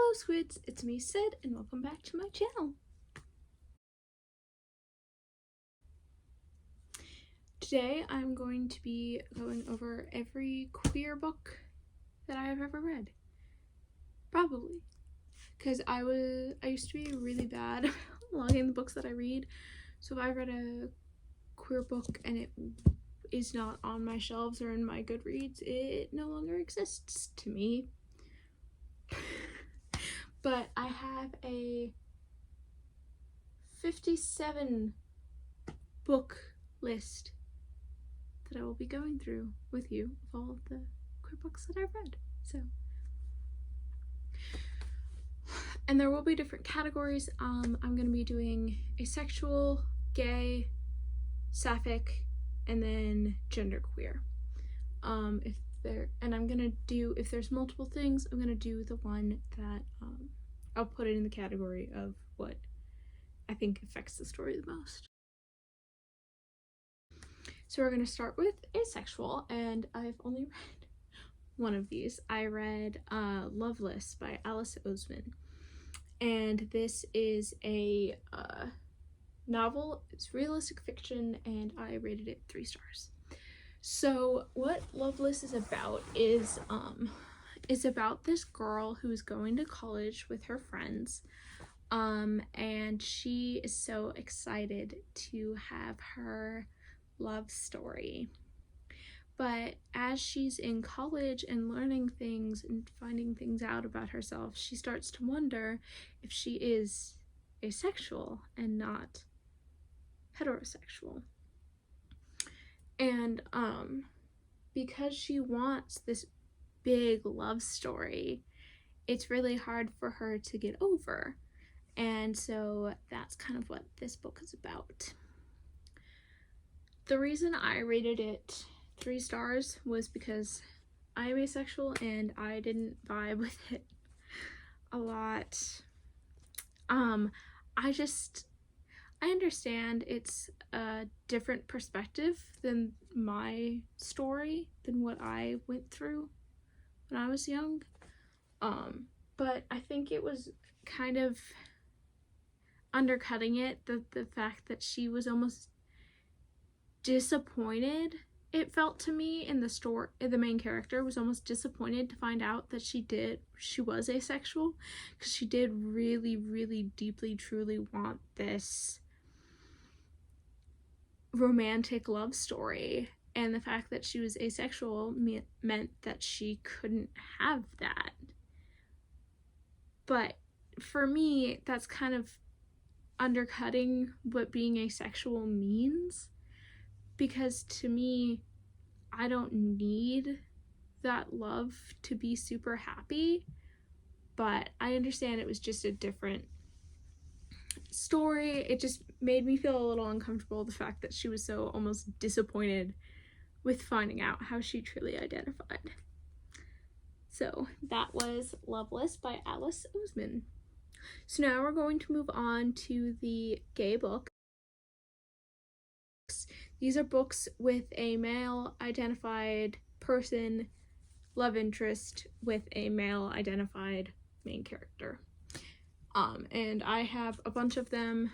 Hello Squids, it's me Sid and welcome back to my channel. Today I'm going to be going over every queer book that I have ever read. Probably. Because I used to be really bad at logging the books that I read. So if I read a queer book and it is not on my shelves or in my Goodreads, it no longer exists to me. But I have a 57 book list that I will be going through with you of all of the queer books that I've read. And there will be different categories. I'm going to be doing asexual, gay, sapphic, and then genderqueer. And I'm gonna do, if there's multiple things, I'm gonna do the one that I'll put it in the category of what I think affects the story the most. So we're gonna start with asexual, and I've only read one of these. I read Loveless by Alice Oseman, and this is a novel. It's realistic fiction, and I rated it 3 stars. So what Loveless is about is about this girl who's going to college with her friends, and she is so excited to have her love story. But as she's in college and learning things and finding things out about herself, she starts to wonder if she is asexual and not heterosexual. And because she wants this big love story, it's really hard for her to get over. And so that's kind of what this book is about. The reason I rated it 3 stars was because I am asexual and I didn't vibe with it a lot. I understand it's a different perspective than my story, than what I went through when I was young. But I think it was kind of undercutting it, the fact that she was almost disappointed, it felt to me, in the story. The main character was almost disappointed to find out that she was asexual, because she did really, really deeply, truly want this romantic love story, and the fact that she was asexual meant that she couldn't have that. But for me, that's kind of undercutting what being asexual means, because to me, I don't need that love to be super happy. But I understand it was just a different story. It just made me feel a little uncomfortable, the fact that she was so almost disappointed with finding out how she truly identified. So that was Loveless by Alice Oseman. So now we're going to move on to the gay books. These are books with a male identified person, love interest with a male identified main character. And I have a bunch of them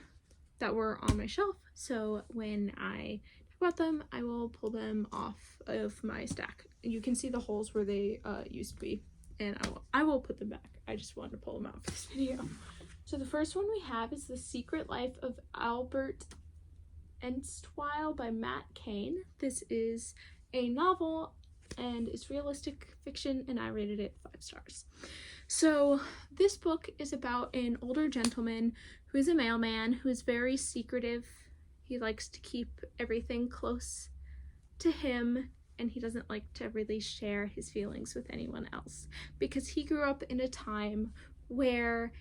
that were on my shelf, so when I talk about them, I will pull them off of my stack. You can see the holes where they used to be, and I will put them back. I just wanted to pull them out for this video. So the first one we have is The Secret Life of Albert Einstein by Matt Cain. This is a novel and it's realistic fiction, and I rated it 5 stars. So this book is about an older gentleman who is a mailman who is very secretive. He likes to keep everything close to him, and he doesn't like to really share his feelings with anyone else, because he grew up in a time where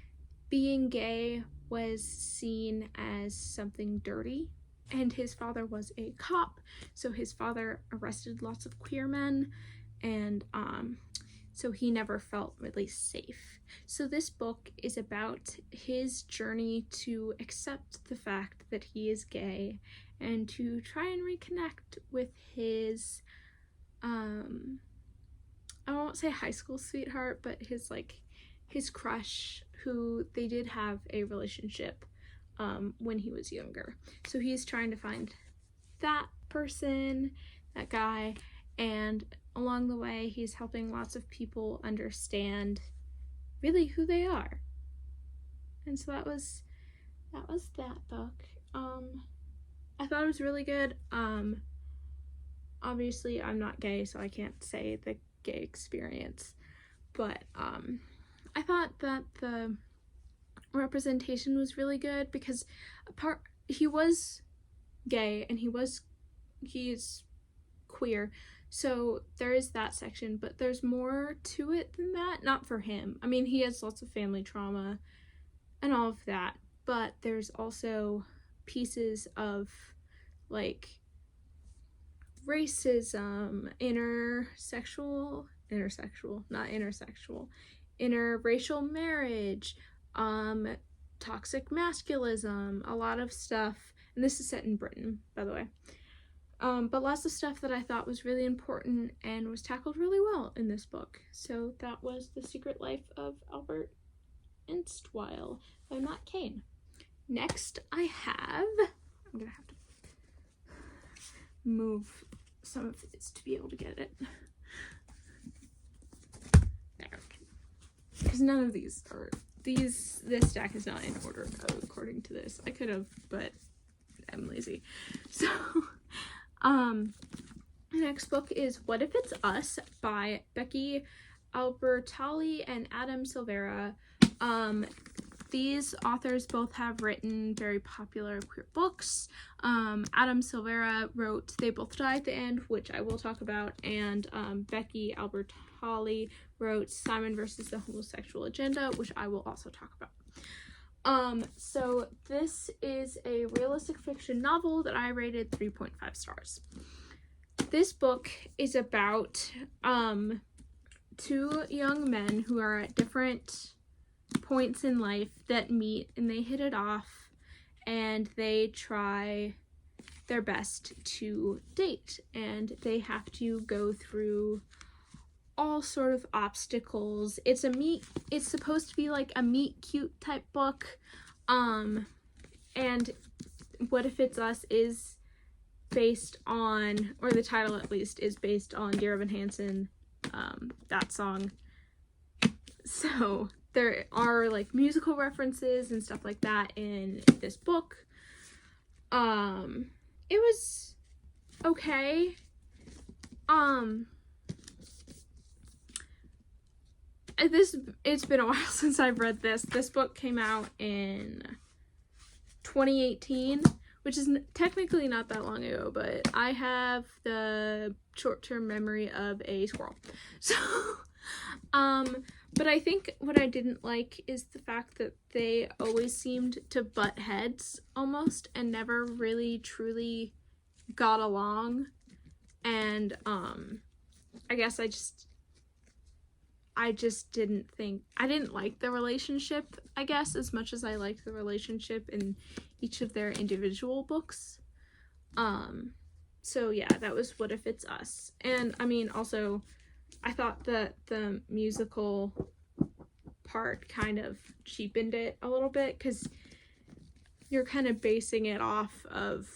being gay was seen as something dirty, and his father was a cop, so his father arrested lots of queer men, and so he never felt really safe. So this book is about his journey to accept the fact that he is gay and to try and reconnect with his I won't say high school sweetheart, but his his crush, who they did have a relationship when he was younger. So he's trying to find that person, that guy, and along the way he's helping lots of people understand really who they are. And so that was that book. I thought it was really good. Obviously I'm not gay, so I can't say the gay experience, but I thought that the representation was really good, because he was gay and he's queer, so there is that section, but there's more to it than that. Not for him. I mean, he has lots of family trauma and all of that, but there's also pieces of like racism, interracial marriage, toxic masculinism, a lot of stuff, and this is set in Britain, by the way. But lots of stuff that I thought was really important and was tackled really well in this book. So that was The Secret Life of Albert Einstein by Matt Cain. Next I'm gonna have to move some of this to be able to get it. There. Because none of these are, this stack is not in order according to this. I could have, but I'm lazy. So, the next book is What If It's Us by Becky Albertalli and Adam Silvera. These authors both have written very popular queer books. Adam Silvera wrote They Both Die at the End, which I will talk about, and Becky Albertalli wrote Simon versus the Homosexual Agenda, which I will also talk about. So this is a realistic fiction novel that I rated 3.5 stars. This book is about two young men who are at different points in life that meet, and they hit it off, and they try their best to date, and they have to go through all sort of obstacles. It's supposed to be like a meet cute type book, and What If It's Us is based on, or the title at least is based on Dear Evan Hansen, that song. So there are like musical references and stuff like that in this book. It was okay. It's been a while since I've read this. This book came out in 2018, which is technically not that long ago, but I have the short-term memory of a squirrel. So, but I think what I didn't like is the fact that they always seemed to butt heads almost and never really truly got along. And I guess I didn't like the relationship, I guess, as much as I liked the relationship in each of their individual books. So yeah, that was What If It's Us. And I mean, also, I thought that the musical part kind of cheapened it a little bit, because you're kind of basing it off of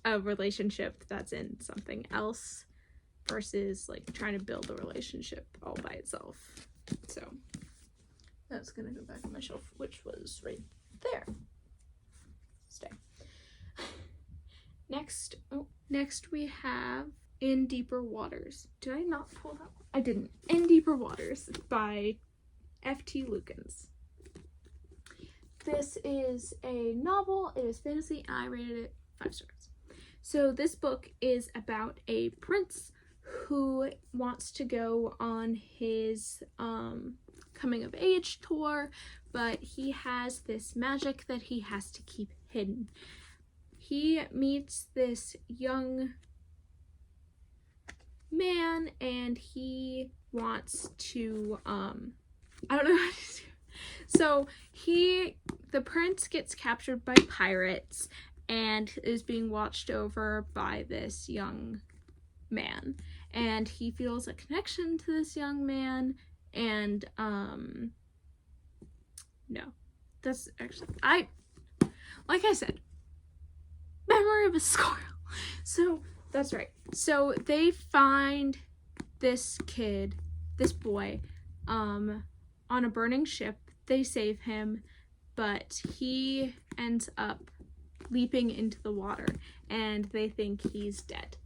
a relationship that's in something else versus like trying to build a relationship all by itself. So that's gonna go back on my shelf, which was right there. Stay. Next we have In Deeper Waters. Did I not pull that one? I didn't. In Deeper Waters by F.T. Lukens. This is a novel. It is fantasy, and I rated it 5 stars. So this book is about a prince who wants to go on his coming of age tour, but he has this magic that he has to keep hidden. He meets this young man, and he wants to I don't know how to do. So the prince gets captured by pirates and is being watched over by this young man, and he feels a connection to this young man, and No. That's actually, like I said, memory of a squirrel. So, that's right. So, they find this kid, this boy, on a burning ship. They save him, but he ends up leaping into the water, and they think he's dead.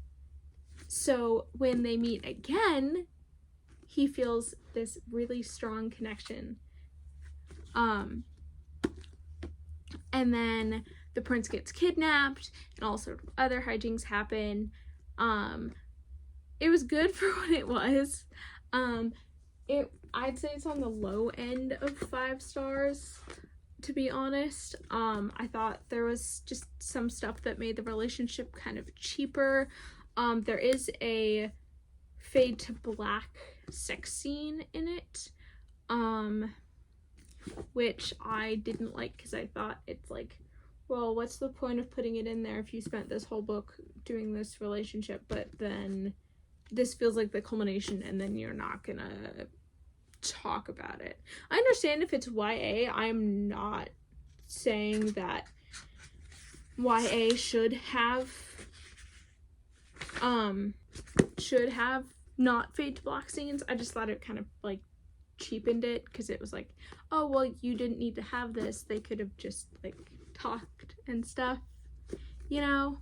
So when they meet again, he feels this really strong connection. And then the prince gets kidnapped, and all sorts of other hijinks happen. It was good for what it was. I'd say it's on the low end of 5 stars, to be honest. I thought there was just some stuff that made the relationship kind of cheaper. There is a fade to black sex scene in it, which I didn't like, because I thought it's like, well, what's the point of putting it in there if you spent this whole book doing this relationship, but then this feels like the culmination and then you're not gonna talk about it. I understand if it's YA. I'm not saying that YA should have not fade to black scenes. I just thought it kind of like cheapened it, because it was like, oh well, you didn't need to have this. They could have just like talked and stuff, you know,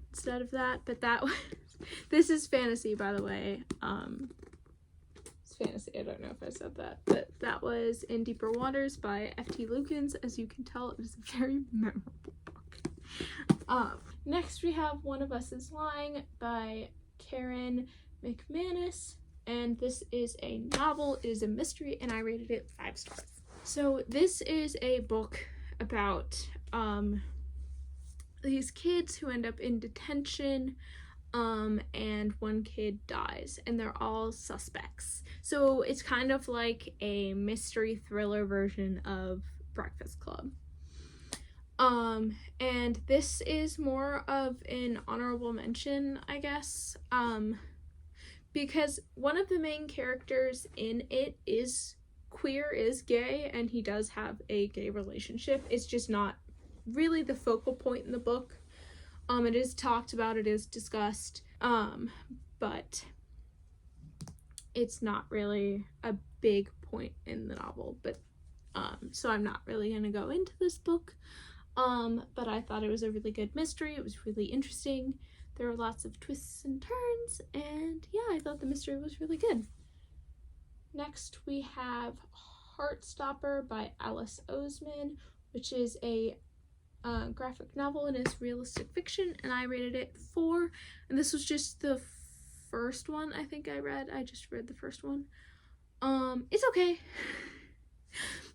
instead of that. But that was this is fantasy, by the way. It's fantasy. I don't know if I said that, but that was In Deeper Waters by F.T. Lukens. As you can tell, it is a very memorable book. Next we have One of Us is Lying by Karen McManus, and this is a novel. It is a mystery, and I rated it 5 stars. So this is a book about these kids who end up in detention, and one kid dies, and they're all suspects. So it's kind of like a mystery thriller version of Breakfast Club. And this is more of an honorable mention, I guess, because one of the main characters in it is queer, is gay, and he does have a gay relationship. It's just not really the focal point in the book. It is talked about, it is discussed, but it's not really a big point in the novel. But so I'm not really gonna go into this book, but I thought it was a really good mystery. It was really interesting. There were lots of twists and turns, and yeah, I thought the mystery was really good. Next we have Heartstopper by Alice Oseman, which is a graphic novel and is realistic fiction, and I rated it 4. And this was just the first one I think I read. I just read the first one. It's okay.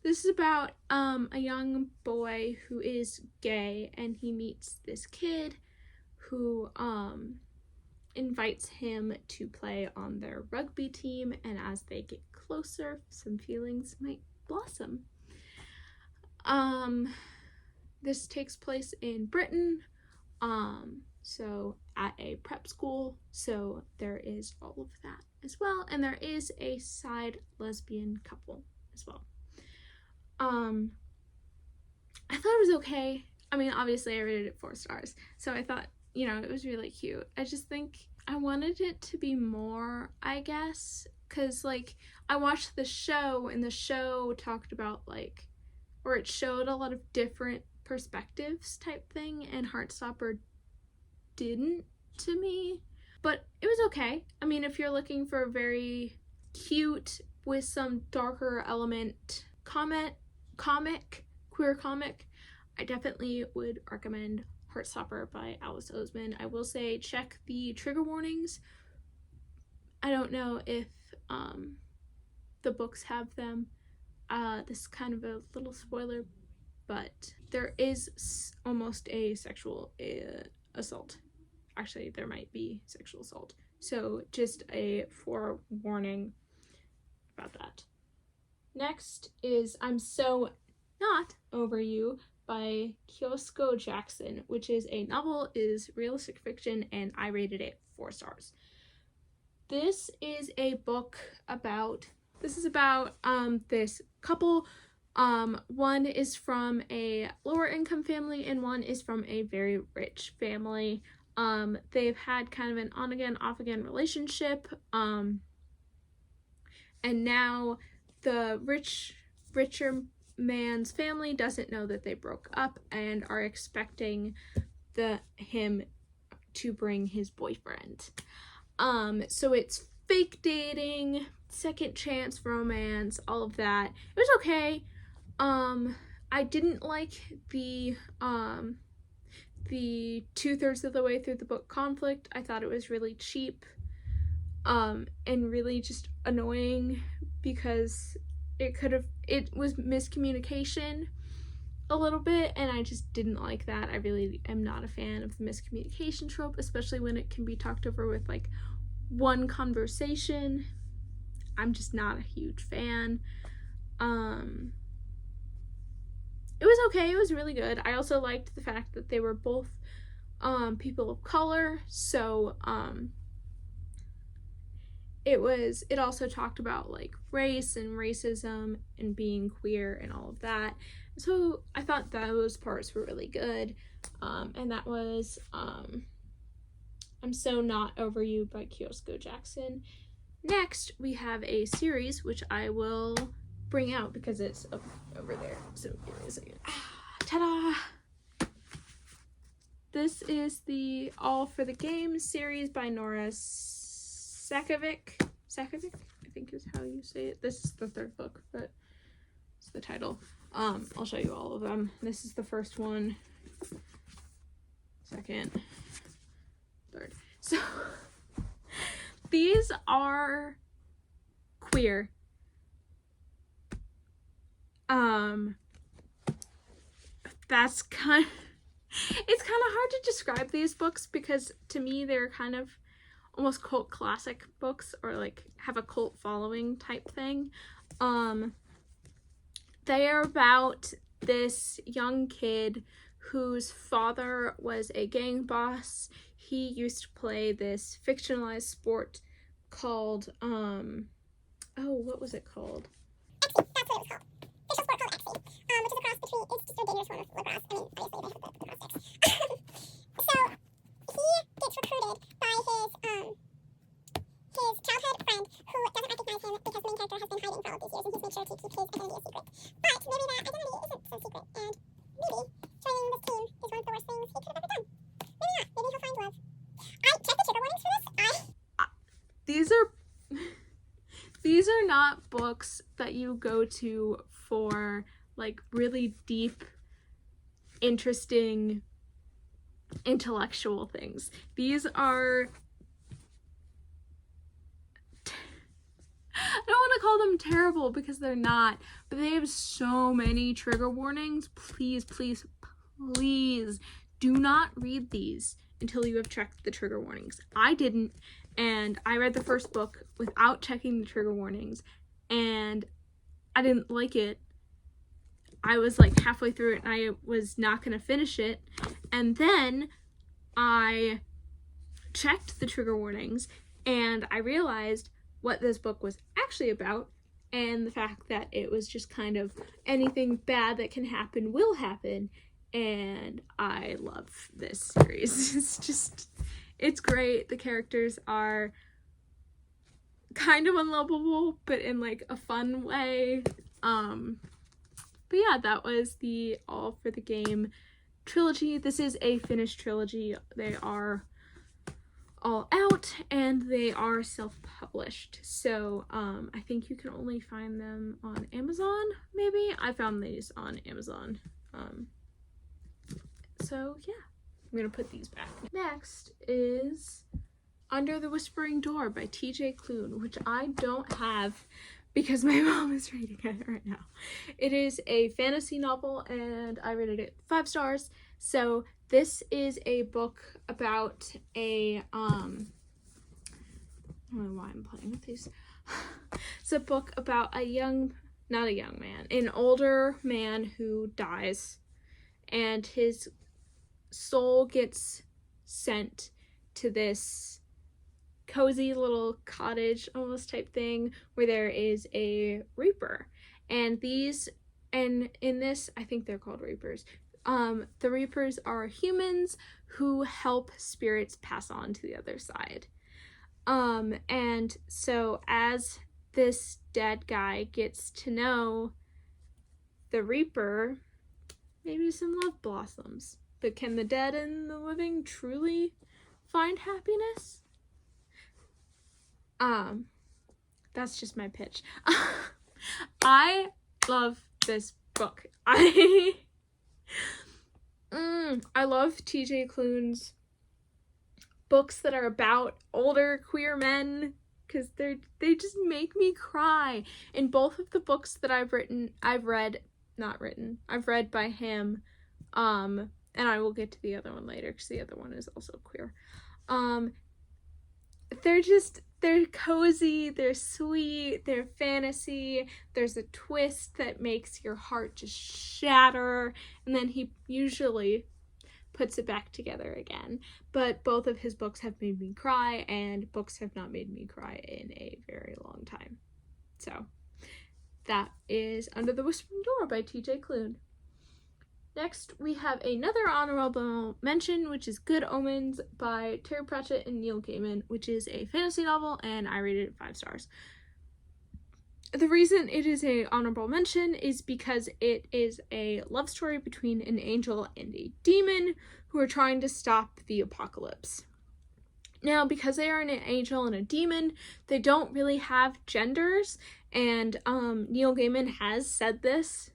This is about a young boy who is gay, and he meets this kid who invites him to play on their rugby team, and as they get closer, some feelings might blossom. This takes place in Britain, so at a prep school, so there is all of that as well, and there is a side lesbian couple as well. I thought it was okay. I mean, obviously I rated it 4 stars, so I thought, you know, it was really cute. I just think I wanted it to be more, I guess, because like I watched the show, and the show talked about like, or it showed a lot of different perspectives type thing, and Heartstopper didn't to me, but it was okay. I mean, if you're looking for a very cute with some darker element queer comic, I definitely would recommend Heartstopper by Alice Oseman. I will say check the trigger warnings. I don't know if the books have them. This is kind of a little spoiler, but there is almost a sexual assault. Actually, there might be sexual assault. So just a forewarning about that. Next is I'm So Not Over You by Kyosko Jackson, which is a novel, is realistic fiction, and I rated it 4 stars. This is a book about This is about this couple. One is from a lower income family and one is from a very rich family. They've had kind of an on again, off again relationship. And now the richer man's family doesn't know that they broke up and are expecting him to bring his boyfriend. So it's fake dating, second chance romance, all of that. It was okay. I didn't like the 2/3 of the way through the book conflict. I thought it was really cheap, and really just annoying because it was miscommunication a little bit, and I just didn't like that. I really am not a fan of the miscommunication trope, especially when it can be talked over with like one conversation. I'm just not a huge fan. It was okay. It was really good. I also liked the fact that they were both people of color, so it also talked about like race and racism and being queer and all of that. So I thought those parts were really good. And that was I'm So Not Over You by Kyosuke Jackson. Next, we have a series which I will bring out because it's over there. So give me a second. Ta-da! This is the All for the Game series by Nora Sakovic. Sakovic, I think is how you say it. This is the third book, but it's the title. I'll show you all of them. This is the first one, second, third. So these are queer. That's it's kind of hard to describe these books because to me they're kind of almost cult classic books or like have a cult following type thing. They are about this young kid whose father was a gang boss. He used to play this fictionalized sport called what was it called? That's what it was called. Fictional sport called X, which is a cross between, it's just a dangerous form of lacrosse. I mean, obviously they have the lacrosse sticks. So, he gets recruited by his childhood friend who doesn't recognize him because the main character has been hiding for all these years and he's made sure to keep his identity a secret. But maybe that identity isn't so secret and maybe joining this team is one of the worst things he could have ever done. Maybe not. Maybe he'll find love. I checked the trigger warnings for this. These are not books that you go to for like really deep, interesting, intellectual things. These are I don't want to call them terrible because they're not, but they have so many trigger warnings. Please, please, please do not read these until you have checked the trigger warnings. I didn't, and I read the first book without checking the trigger warnings, and I didn't like it. I was like halfway through it and I was not going to finish it, and then I checked the trigger warnings and I realized what this book was actually about, and the fact that it was just kind of anything bad that can happen will happen, and I love this series. It's great. The characters are kind of unlovable, but in like a fun way. But yeah, that was the All for the Game trilogy. This is a finished trilogy. They are all out and they are self-published, so I think you can only find them on Amazon. Maybe I found these on Amazon. So yeah, I'm gonna put these back. Next is Under the Whispering Door by TJ Klune, which I don't have because my mom is reading it right now. It is a fantasy novel and I rated it 5 stars. So this is a book about I don't know why I'm playing with these. It's a book about an older man who dies, and his soul gets sent to this cozy little cottage almost type thing where there is a reaper. And in this, I think they're called reapers. The reapers are humans who help spirits pass on to the other side. And so as this dead guy gets to know the reaper, maybe some love blossoms. But can the dead and the living truly find happiness? That's just my pitch. I love this book. I love TJ Klune's books that are about older queer men, because they just make me cry. In both of the books that I've read by him, and I will get to the other one later because the other one is also queer. They're cozy, they're sweet, they're fantasy, there's a twist that makes your heart just shatter, and then he usually puts it back together again. But both of his books have made me cry, and books have not made me cry in a very long time. So that is Under the Whispering Door by TJ Klune. Next, we have another honorable mention, which is Good Omens by Terry Pratchett and Neil Gaiman, which is a fantasy novel, and I rated it 5 stars. The reason it is an honorable mention is because it is a love story between an angel and a demon who are trying to stop the apocalypse. Now, because they are an angel and a demon, they don't really have genders, and Neil Gaiman has said this.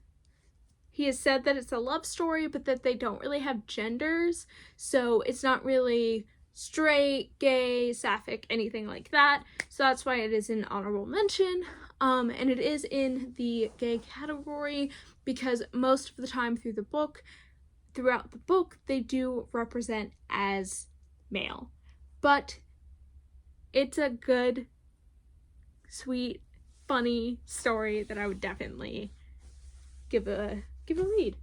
He has said that it's a love story, but that they don't really have genders, so it's not really straight, gay, sapphic, anything like that. So that's why it is an honorable mention. And it is in the gay category because most of the time throughout the book, they do represent as male. But it's a good, sweet, funny story that I would definitely give a read.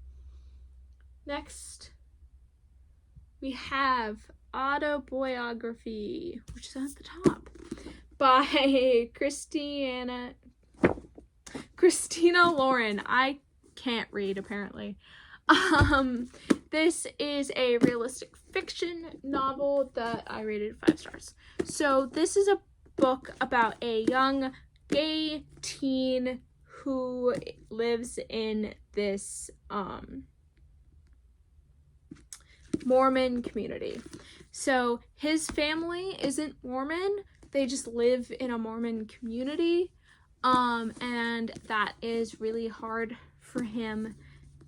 Next, we have Autobiography, which is at the top, by Christina Lauren. I can't read, apparently. This is a realistic fiction novel that I rated 5 stars. So this is a book about a young gay teen who lives in this Mormon community. So his family isn't Mormon, they just live in a Mormon community, and that is really hard for him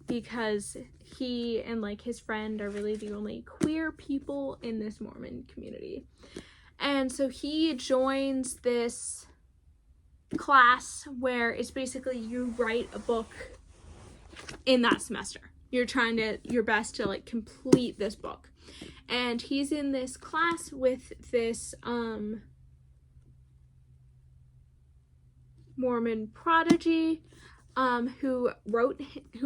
because he and like his friend are really the only queer people in this Mormon community. And so he joins this class where it's basically you write a book in that semester. You're trying your best to like complete this book. And he's in this class with this Mormon prodigy who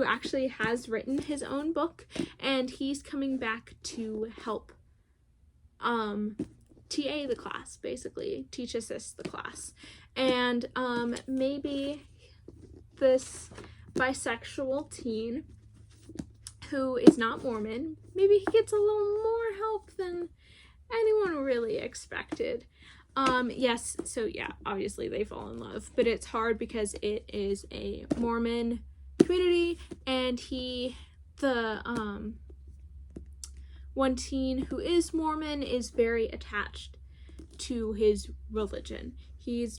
actually has written his own book, and he's coming back to help TA the class, basically teach assist the class. And maybe this bisexual teen who is not Mormon, maybe he gets a little more help than anyone really expected. Yes, so yeah, obviously they fall in love, but it's hard because it is a Mormon community, and the one teen who is Mormon is very attached to his religion. He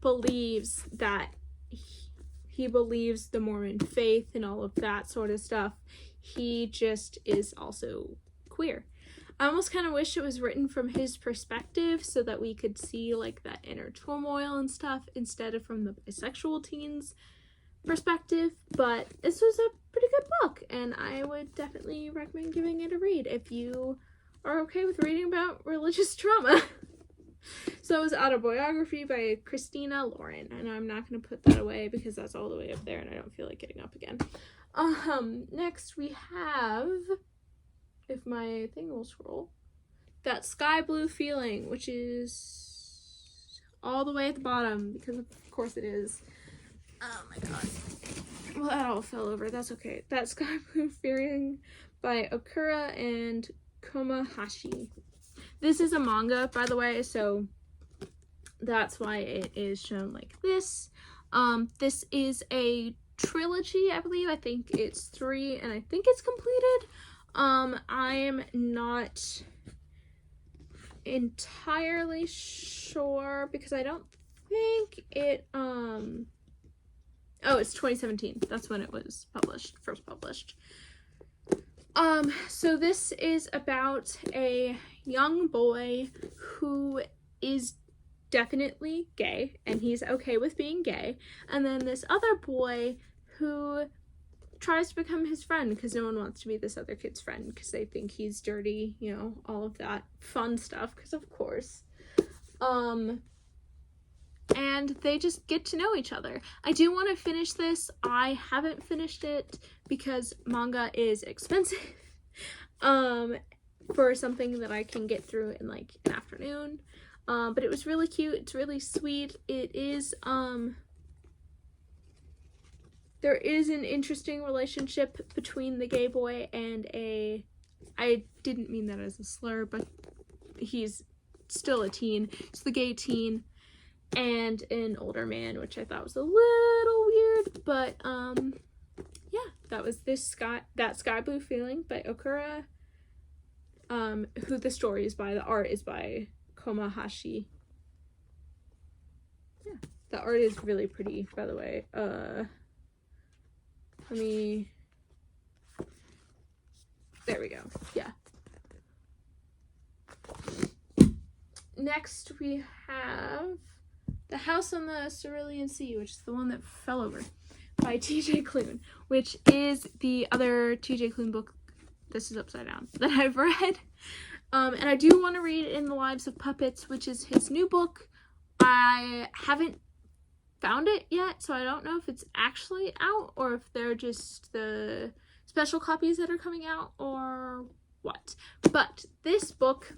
believes the Mormon faith and all of that sort of stuff. He just is also queer. I almost kind of wish it was written from his perspective so that we could see like that inner turmoil and stuff instead of from the bisexual teen's perspective, but this was a pretty good book and I would definitely recommend giving it a read if you are okay with reading about religious trauma. So it was Autobiography by Christina Lauren, and I'm not going to put that away because that's all the way up there and I don't feel like getting up again. Next we have, if my thing will scroll, That Sky Blue Feeling, which is all the way at the bottom, because of course it is. Oh my god. Well, that all fell over. That's okay. That Sky Blue Feeling by Okura and Komahashi. This is a manga, by the way, so that's why it is shown like this. This is a trilogy, I believe. I think it's 3, and I think it's completed. I'm not entirely sure because I don't think it, oh, it's 2017. That's when it was first published. So this is about a young boy who is definitely gay, and he's okay with being gay, and then this other boy who tries to become his friend because no one wants to be this other kid's friend because they think he's dirty, you know, all of that fun stuff, because of course. And they just get to know each other. I do want to finish this. I haven't finished it because manga is expensive for something that I can get through in like an afternoon. But it was really cute. It's really sweet. It is, there is an interesting relationship between the gay boy and I didn't mean that as a slur, but he's still a teen. It's the gay teen and an older man, which I thought was a little weird, but, yeah, that was that Sky Blue Feeling by Okura, who the story is by. The art is by Komahashi. Yeah, the art is really pretty, by the way. There we go. Yeah. Next we have The House on the Cerulean Sea, which is the one that fell over, by T.J. Klune, which is the other T.J. Klune book, this is upside down, that I've read. And I do want to read In the Lives of Puppets, which is his new book. I haven't found it yet, so I don't know if it's actually out or if they're just the special copies that are coming out or what. But this book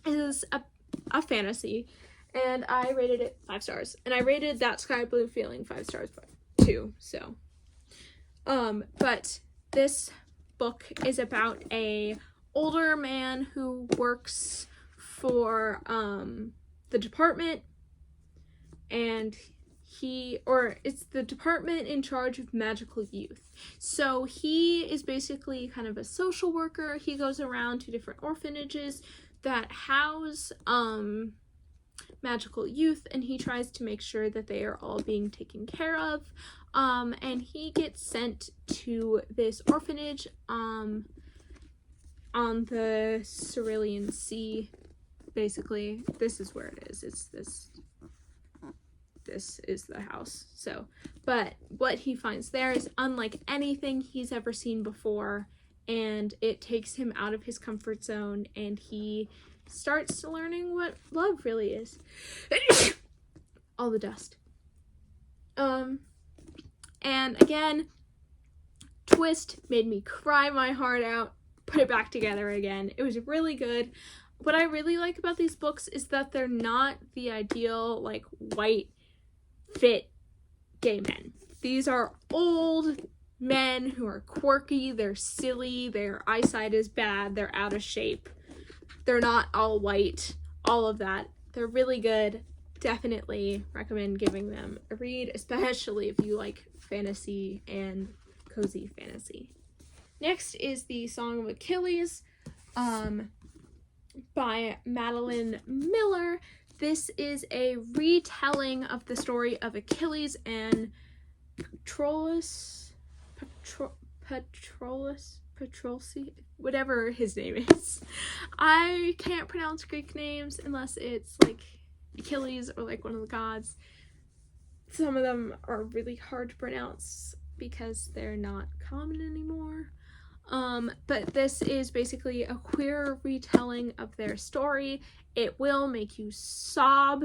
is a fantasy, and I rated it 5 stars. And I rated That Sky Blue Feeling 5 stars too, so. But this book is about a older man who works for the department, and it's the department in charge of magical youth. So he is basically kind of a social worker. He goes around to different orphanages that house magical youth, and he tries to make sure that they are all being taken care of. And he gets sent to this orphanage on the Cerulean Sea. Basically, this is where it is. It's this is the house. So, but what he finds there is unlike anything he's ever seen before, and it takes him out of his comfort zone, and he starts learning what love really is. All the dust. And again, twist made me cry my heart out, put it back together again. It was really good. What I really like about these books is that they're not the ideal, like, white, fit, gay men. These are old men who are quirky, they're silly, their eyesight is bad, they're out of shape. They're not all white, all of that. They're really good. Definitely recommend giving them a read, especially if you like fantasy and cozy fantasy. Next is The Song of Achilles by Madeline Miller. This is a retelling of the story of Achilles and Patroclus, whatever his name is. I can't pronounce Greek names unless it's like Achilles or like one of the gods. Some of them are really hard to pronounce because they're not common anymore. But this is basically a queer retelling of their story. It will make you sob.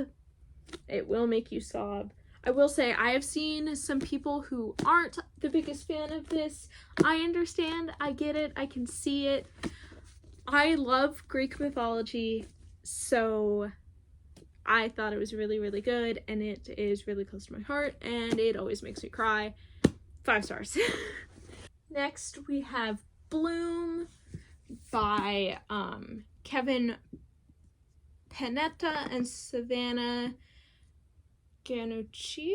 It will make you sob. I will say, I have seen some people who aren't the biggest fan of this. I understand. I get it. I can see it. I love Greek mythology, so I thought it was really, really good, and it is really close to my heart, and it always makes me cry. 5 stars. Next, we have Bloom by Kevin Panetta and Savannah Ganuccia.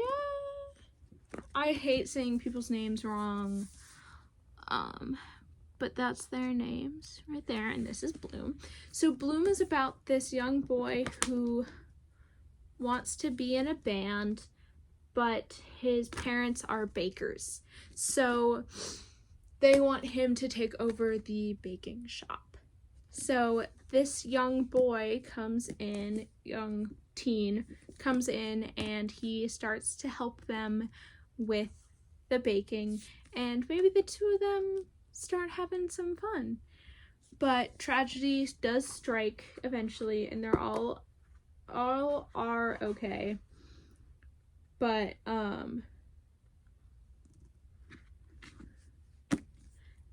I hate saying people's names wrong, but that's their names right there, and this is Bloom. So Bloom is about this young boy who wants to be in a band, but his parents are bakers, so they want him to take over the baking shop. So this young boy young teen comes in, and he starts to help them with the baking, and maybe the two of them start having some fun. But tragedy does strike eventually, and they're all are okay. But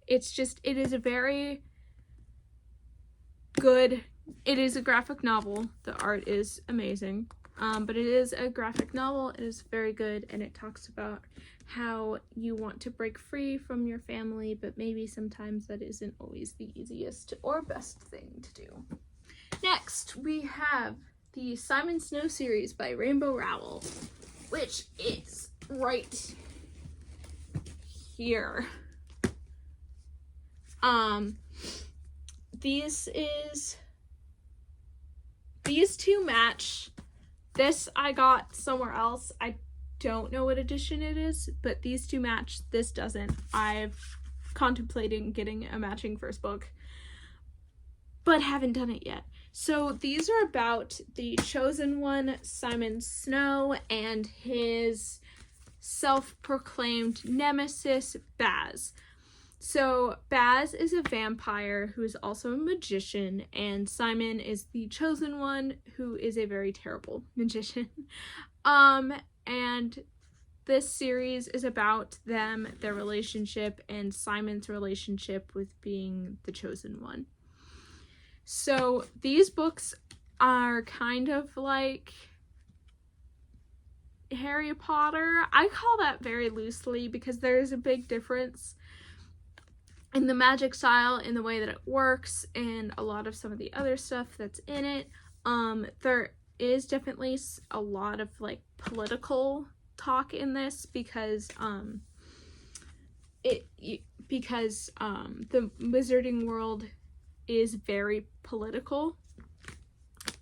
it is a very good, it is a graphic novel. The art is amazing. But it is a graphic novel. It is very good, and it talks about how you want to break free from your family, but maybe sometimes that isn't always the easiest or best thing to do. Next, we have the Simon Snow series by Rainbow Rowell, which is right here. These two match. This I got somewhere else. I don't know what edition it is, but these two match. This doesn't. I've contemplating getting a matching first book, but haven't done it yet. So these are about the chosen one, Simon Snow, and his self-proclaimed nemesis, Baz. So Baz is a vampire who is also a magician, and Simon is the chosen one who is a very terrible magician. And this series is about them, their relationship, and Simon's relationship with being the chosen one. So these books are kind of like Harry Potter. I call that very loosely because there's a big difference in the magic style, in the way that it works, and a lot of some of the other stuff that's in it. There is definitely a lot of like political talk in this because the wizarding world is very political.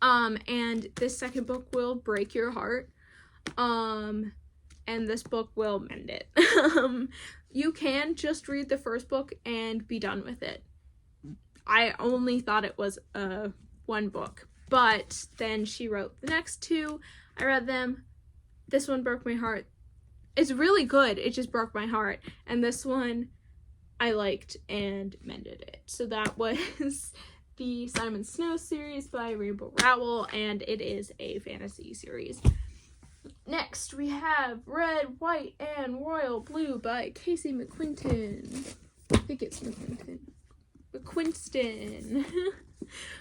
And this second book will break your heart. And this book will mend it. You can just read the first book and be done with it. I only thought it was one book, but then she wrote the next two. I read them. This one broke my heart. It's really good. It just broke my heart. And this one I liked and mended it. So that was the Simon Snow series by Rainbow Rowell, and it is a fantasy series. Next, we have Red, White, and Royal Blue by Casey McQuiston. I think it's McQuiston.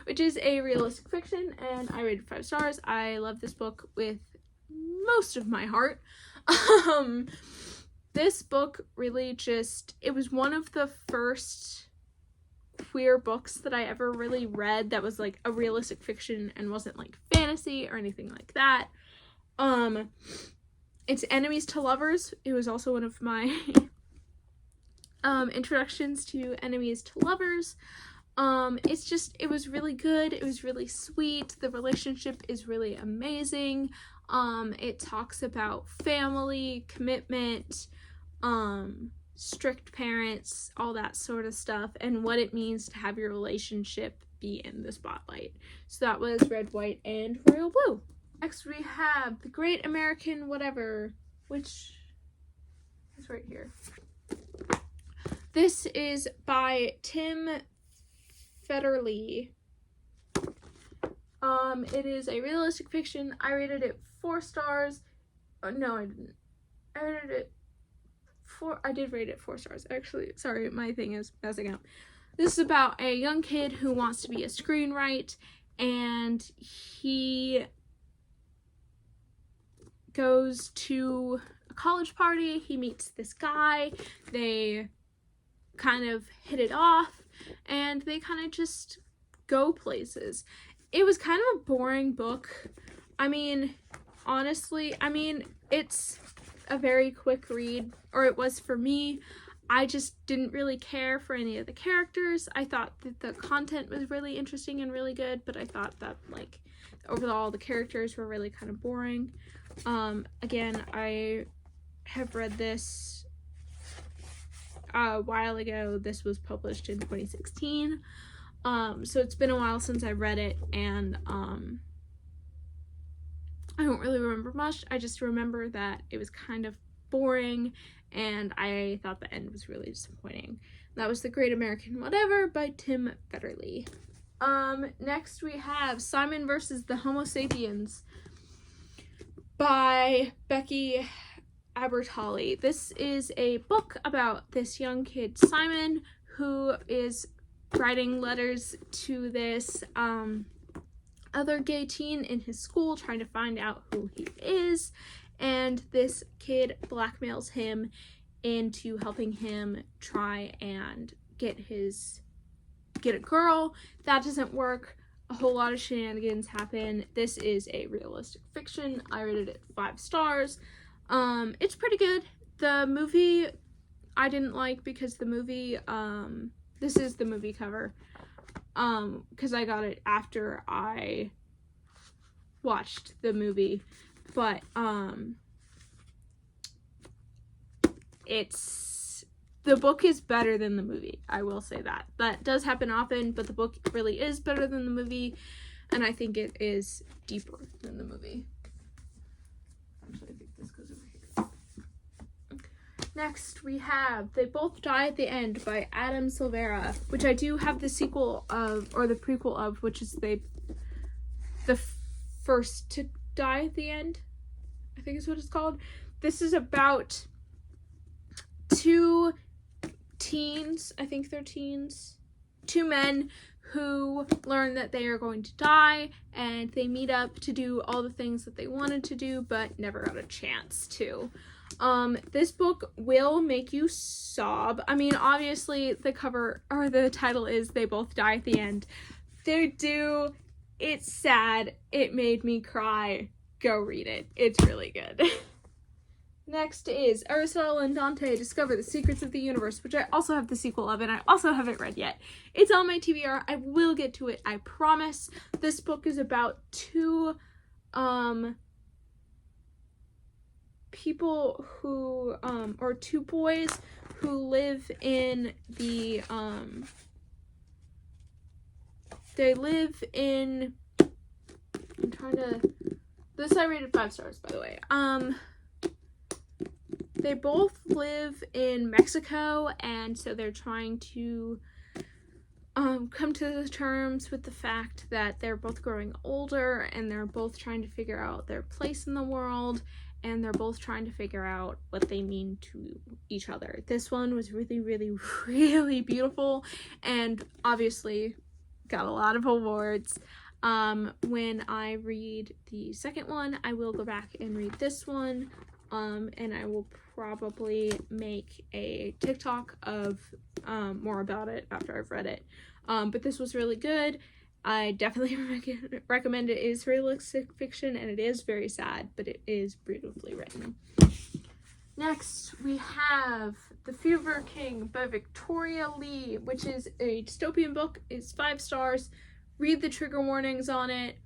Which is a realistic fiction, and I rated 5 stars. I love this book with most of my heart. This book really it was one of the first queer books that I ever really read that was like a realistic fiction and wasn't like fantasy or anything like that. It's Enemies to Lovers. It was also one of my introductions to Enemies to Lovers. It was really good. It was really sweet. The relationship is really amazing. It talks about family, commitment, strict parents, all that sort of stuff, and what it means to have your relationship be in the spotlight. So that was Red, White, and Royal Blue. Next we have The Great American Whatever, which is right here. This is by Tim Federle. It is a realistic fiction. I rated it 4 stars. No, I didn't. I did rate it 4 stars. Actually, sorry, my thing is messing up. This is about a young kid who wants to be a screenwriter, and he goes to a college party. He meets this guy. They kind of hit it off, and they kind of just go places. It was kind of a boring book. I mean, honestly, it's a very quick read, or it was for me. I just didn't really care for any of the characters. I thought that the content was really interesting and really good, but I thought that, like, overall the characters were really kind of boring. Again, I have read this a while ago. This was published in 2016. So it's been a while since I read it, and I don't really remember much. I just remember that it was kind of boring, and I thought the end was really disappointing. That was The Great American Whatever by Tim Federle. Next we have Simon versus the Homo Sapiens by Becky Albertalli. This is a book about this young kid, Simon, who is writing letters to this other gay teen in his school, trying to find out who he is, and this kid blackmails him into helping him try and get a girl. That doesn't work. A whole lot of shenanigans happen. This is a realistic fiction. I rated it 5 stars. It's pretty good. The movie I didn't like because the movie, this is the movie cover, because I got it after I watched the movie, but the book is better than the movie. I will say that. That does happen often, but the book really is better than the movie, and I think it is deeper than the movie. Actually, I think this goes over here. Okay. Next, we have They Both Die at the End by Adam Silvera, which I do have the sequel of, or the prequel of, which is the first to die at the end, I think is what it's called. This is about 2 teens, I think they're teens, 2 men who learn that they are going to die, and they meet up to do all the things that they wanted to do but never got a chance to. This book will make you sob. I mean, obviously the cover, or the title is They Both Die at the End. They do. It's sad. It made me cry. Go read it. It's really good. Next is Aristotle and Dante Discover the Secrets of the Universe, which I also have the sequel of, and I also haven't read yet. It's on my TBR. I will get to it, I promise. This book is about 2 people who, or 2 boys who live in the, they live in, I'm trying to, this I rated 5 stars, by the way. They both live in Mexico, and so they're trying to come to the terms with the fact that they're both growing older, and they're both trying to figure out their place in the world, and they're both trying to figure out what they mean to each other. This one was really, really, really beautiful, and obviously got a lot of awards. When I read the second one, I will go back and read this one, and I will probably make a TikTok of more about it after I've read it. But this was really good. I definitely recommend it. It is realistic fiction, and it is very sad, but it is beautifully written. Next, we have The Fever King by Victoria Lee, which is a dystopian book. It's 5 stars. Read the trigger warnings on it.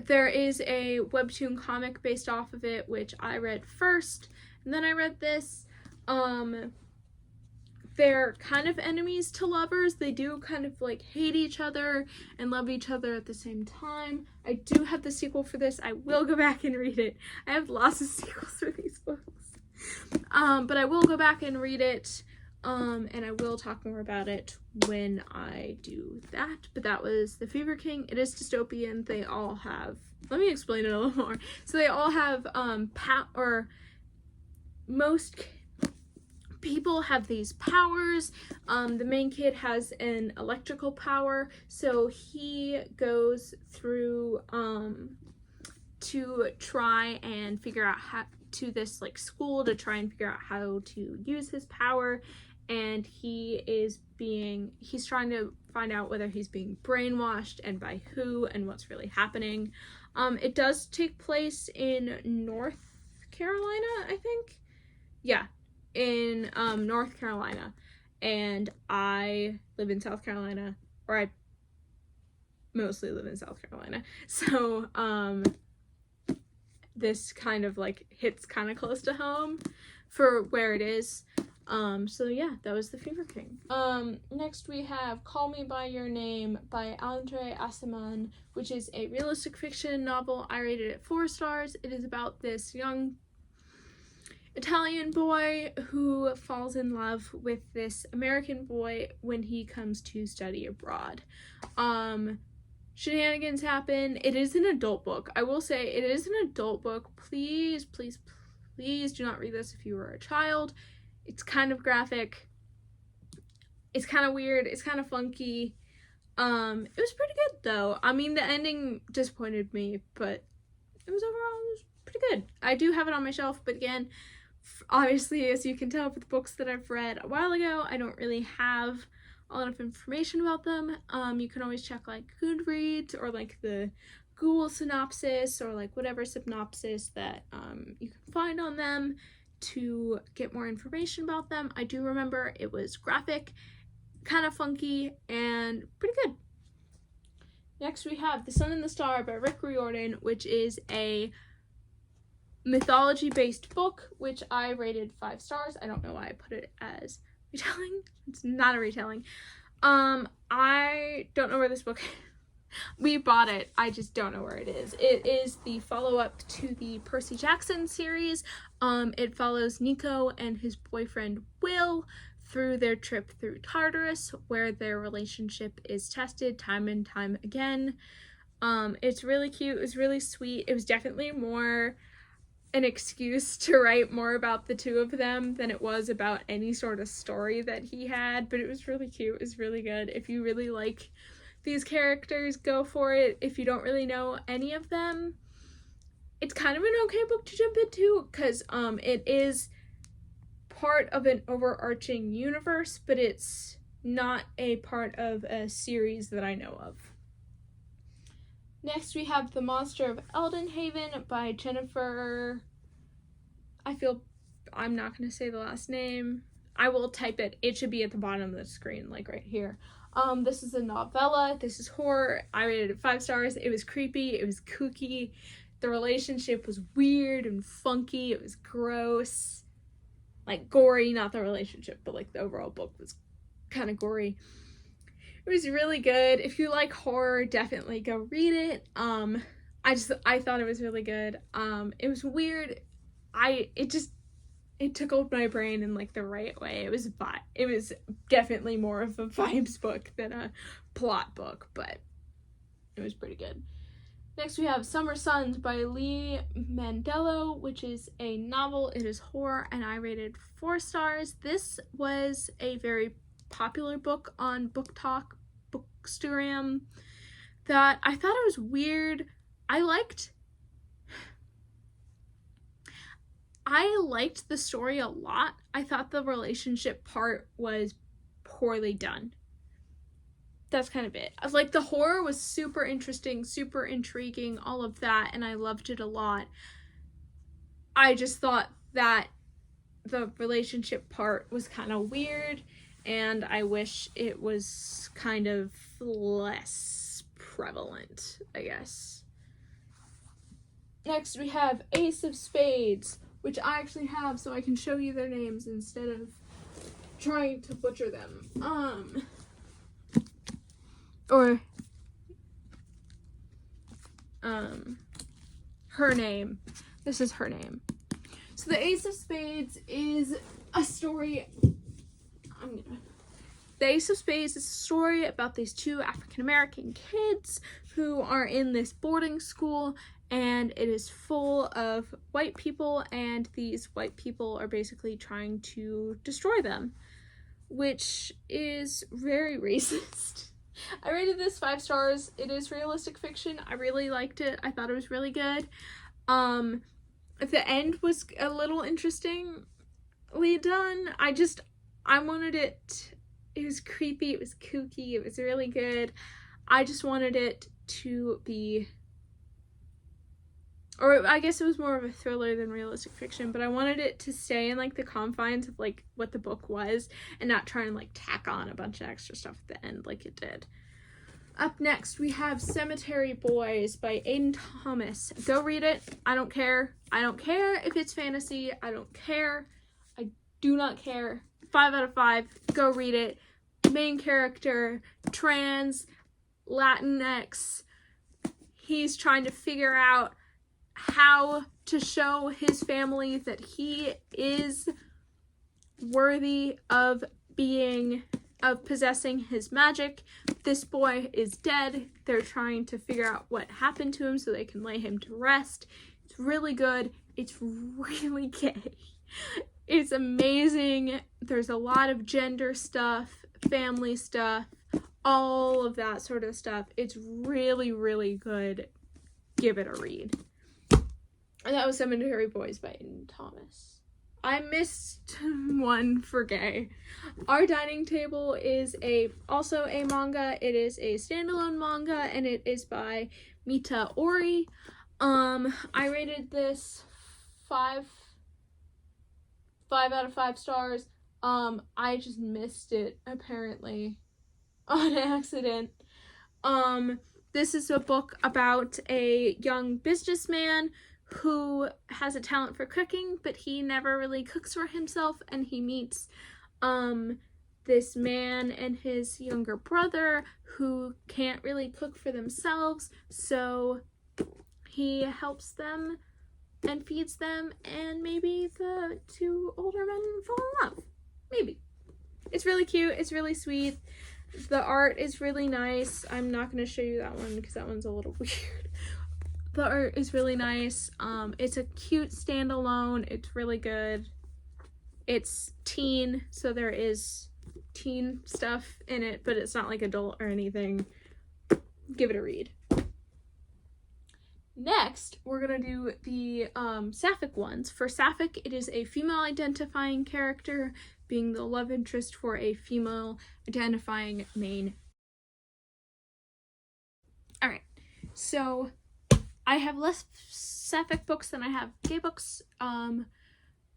There is a webtoon comic based off of it, which I read first, and then I read this. They're kind of enemies to lovers. They do kind of like hate each other and love each other at the same time. I do have the sequel for this. I will go back and read it. I have lots of sequels for these books. But I will go back and read it, and I will talk more about it when I do that. But that was The Fever King. It is dystopian. They all have, let me explain it a little more. So they all have most people have these powers. The main kid has an electrical power, so he goes through to try and figure out how to this like school to try and figure out how to use his power, and he's trying to find out whether he's being brainwashed and by who and what's really happening. It does take place in North Carolina, I think. Yeah, in North Carolina, and I live in South Carolina, or I mostly live in South Carolina, so this kind of like hits kind of close to home for where it is. So yeah, that was The Fever King. Next we have Call Me By Your Name by Andre Aciman, which is a realistic fiction novel. I rated it 4 stars. It is about this young Italian boy who falls in love with this American boy when he comes to study abroad. Shenanigans happen. It is an adult book. I will say it is an adult book. Please, please, please do not read this if you were a child. It's kind of graphic. It's kind of weird. It's kind of funky. It was pretty good though. I mean, the ending disappointed me, but it was pretty good. I do have it on my shelf, but again, obviously, as you can tell with the books that I've read a while ago, I don't really have a lot of information about them. You can always check like Goodreads or like the Google synopsis or like whatever synopsis that you can find on them to get more information about them. I do remember it was graphic, kind of funky, and pretty good. Next we have The Sun and the Star by Rick Riordan, which is a mythology-based book, which I rated 5 stars. I don't know why I put it as retelling. It's not a retelling. I don't know where this book is. We bought it. I just don't know where it is. It is the follow-up to the Percy Jackson series. It follows Nico and his boyfriend Will through their trip through Tartarus, where their relationship is tested time and time again. It's really cute. It was really sweet. It was definitely more an excuse to write more about the two of them than it was about any sort of story that he had, but it was really cute. It was really good. If you really like these characters, go for it. If you don't really know any of them, it's kind of an okay book to jump into because it is part of an overarching universe, but it's not a part of a series that I know of. Next we have The Monster of Eldenhaven by Jennifer, I'm not going to say the last name. I will type it. It should be at the bottom of the screen, like right here. This is a novella. This is horror. I rated it 5 stars. It was creepy. It was kooky. The relationship was weird and funky. It was gross. Like gory, not the relationship, but like the overall book was kind of gory. It was really good. If you like horror, definitely go read it. I thought it was really good. It was weird. It tickled my brain in like the right way. It was definitely more of a vibes book than a plot book, but it was pretty good. Next we have Summer Suns by Lee Mandello, which is a novel. It is horror, and I rated 4 stars. This was a very popular book on Book Talk, Bookstagram, that I thought it was weird. I liked the story a lot. I thought the relationship part was poorly done. That's kind of it. Like, the horror was super interesting, super intriguing, all of that, and I loved it a lot. I just thought that the relationship part was kind of weird, and I wish it was kind of less prevalent, I guess. Next, we have Ace of Spades, which I actually have so I can show you their names instead of trying to butcher them. Her name. This is her name. So the Ace of Spades is a story. The Ace of Spades is a story about these 2 African American kids who are in this boarding school, and it is full of white people, and these white people are basically trying to destroy them, which is very racist. I rated this 5 stars. It is realistic fiction. I really liked it. I thought it was really good. The end was a little interestingly done. I wanted it. It was creepy. It was kooky. It was really good. I just wanted it to be, or I guess it was more of a thriller than realistic fiction, but I wanted it to stay in like the confines of like what the book was and not try and like tack on a bunch of extra stuff at the end like it did. Up next, we have Cemetery Boys by Aiden Thomas. Go read it. I don't care. I don't care if it's fantasy. I don't care. I do not care. 5 out of 5. Go read it. Main character, trans, Latinx. He's trying to figure out how to show his family that he is worthy of possessing his magic. This boy is dead. They're trying to figure out what happened to him so they can lay him to rest. It's really good. It's really gay. It's amazing. There's a lot of gender stuff, family stuff, all of that sort of stuff. It's really, really good. Give it a read. And that was Cemetery Boys by Aiden Thomas. I missed one for gay. Our Dining Table is also a manga. It is a standalone manga, and it is by Mita Ori. I rated this 5 out of 5 stars. I just missed it apparently on accident. This is a book about a young businessman who has a talent for cooking, but he never really cooks for himself, and he meets this man and his younger brother who can't really cook for themselves, so he helps them and feeds them, and maybe the 2 older men fall in love. Maybe. It's really cute. It's really sweet. The art is really nice. I'm not going to show you that one because that one's a little weird. The art is really nice. It's a cute standalone. It's really good. It's teen, so there is teen stuff in it, but it's not like adult or anything. Give it a read. Next, we're gonna do the sapphic ones. For sapphic, it is a female identifying character being the love interest for a female identifying main. Alright, so I have less sapphic books than I have gay books,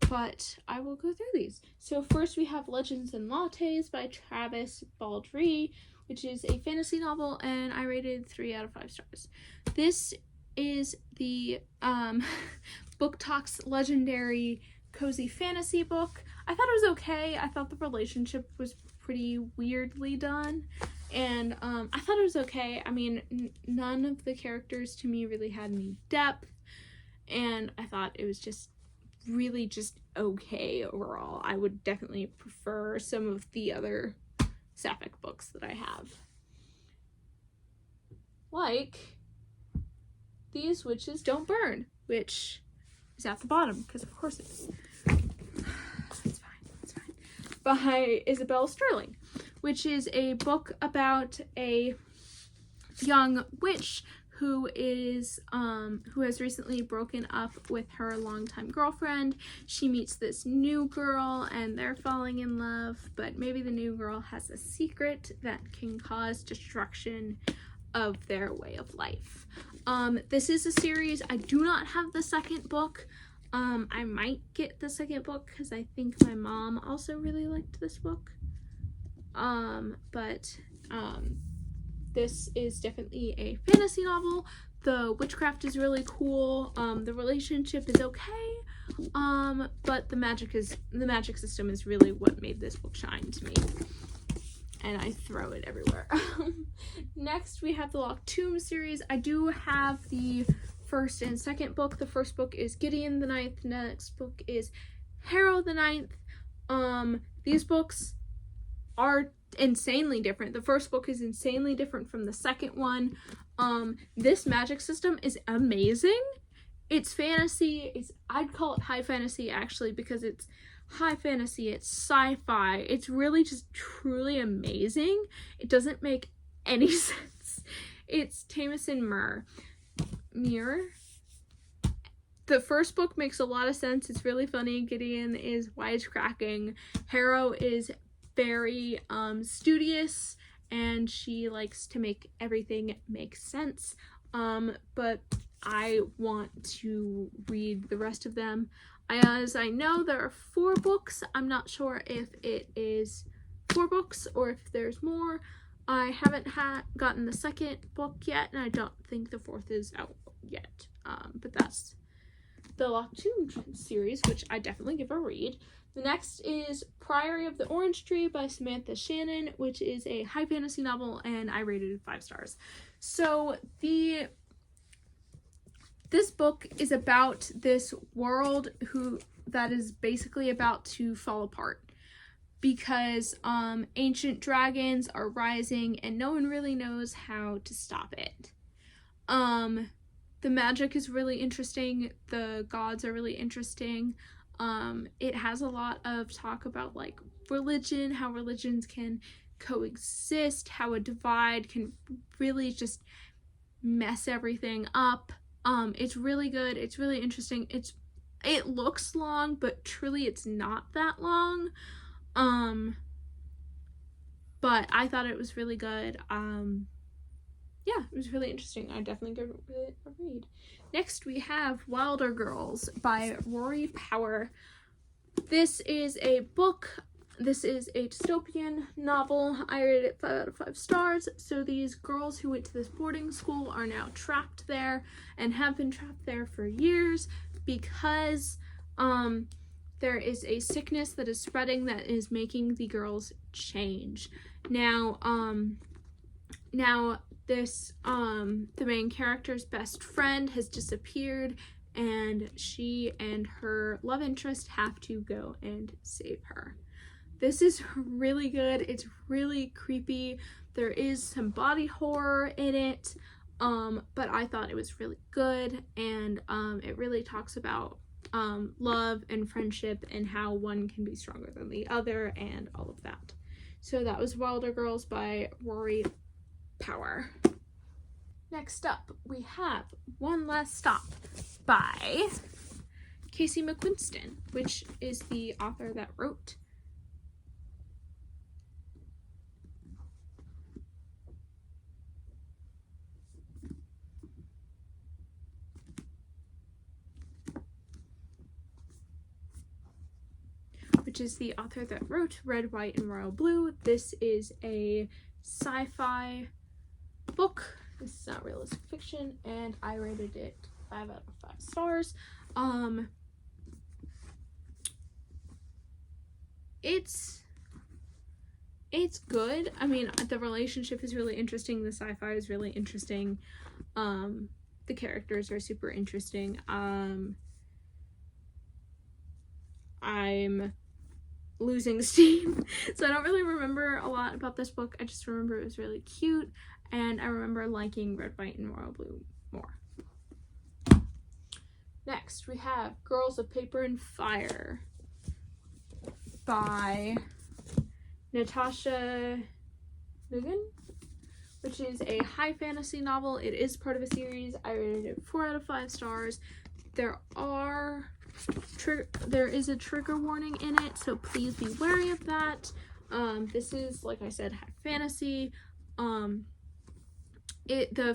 but I will go through these. So first we have Legends and Lattes by Travis Baldree, which is a fantasy novel, and I rated 3 out of 5 stars. This is the Book Talk's legendary cozy fantasy book. I thought it was okay. I thought the relationship was pretty weirdly done, and I thought it was okay. I mean, none of the characters to me really had any depth, and I thought it was just really just okay overall. I would definitely prefer some of the other sapphic books that I have, like These Witches Don't Burn, which is at the bottom because of course it is. It's fine. By Isabel Sterling, which is a book about a young witch who has recently broken up with her longtime girlfriend. She meets this new girl and they're falling in love, but maybe the new girl has a secret that can cause destruction of their way of life. This is a series. I do not have the second book. I might get the second book because I think my mom also really liked this book. This is definitely a fantasy novel. The witchcraft is really cool. The relationship is okay. But the magic system is really what made this book shine to me. And I throw it everywhere. Next, we have the Locked Tomb series. I do have the first and second book. The first book is Gideon the Ninth. The next book is Harrow the Ninth. These books are insanely different. The first book is insanely different from the second one. This magic system is amazing. It's fantasy. I'd call it high fantasy actually, because it's high fantasy, it's sci-fi. It's really just truly amazing. It doesn't make any sense. It's Tamsin Muir. The first book makes a lot of sense. It's really funny. Gideon is wisecracking. Harrow is very studious, and she likes to make everything make sense. But I want to read the rest of them. As I know, there are 4 books. I'm not sure if it is 4 books or if there's more. I haven't gotten the second book yet, and I don't think the 4th is out yet. But that's the Locktoon series, which I definitely give a read. The next is Priory of the Orange Tree by Samantha Shannon, which is a high fantasy novel, and I rated it 5 stars. So this book is about this world that is basically about to fall apart because ancient dragons are rising and no one really knows how to stop it. The magic is really interesting. The gods are really interesting. It has a lot of talk about like religion, how religions can coexist, how a divide can really just mess everything up. It's really good. It's really interesting. It looks long, but truly it's not that long. But I thought it was really good. Yeah, it was really interesting. I definitely give it a read. Next, we have Wilder Girls by Rory Power. This is a book. This is a dystopian novel. I rated it 5 out of 5 stars. So these girls who went to this boarding school are now trapped there and have been trapped there for years because there is a sickness that is spreading that is making the girls change. Now this the main character's best friend has disappeared, and she and her love interest have to go and save her. This is really good. It's really creepy. There is some body horror in it, but I thought it was really good, and it really talks about love and friendship and how one can be stronger than the other and all of that. So that was Wilder Girls by Rory Power. Next up, we have One Last Stop by Casey McQuiston, which is the author that wrote Red, White, and Royal Blue. This is a sci-fi book. This is not realistic fiction, and I rated it 5 out of 5 stars. It's good. I mean, the relationship is really interesting. The sci-fi is really interesting. The characters are super interesting. I'm losing steam, so I don't really remember a lot about this book. I just remember it was really cute, and I remember liking Red, White, and Royal Blue more. Next, we have Girls of Paper and Fire by Natasha Nugan, which is a high fantasy novel. It is part of a series. I rated it 4 out of 5 stars. There is a trigger warning in it, so please be wary of that. This is, like I said, high fantasy. The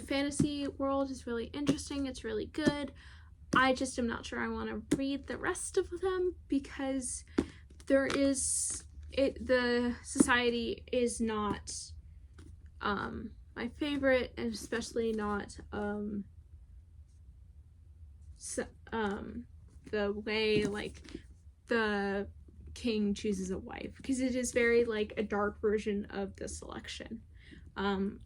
fantasy world is really interesting. It's really good. I just am not sure I want to read the rest of them because the society is not my favorite, and especially not the way like the king chooses a wife, because it is very like a dark version of The Selection,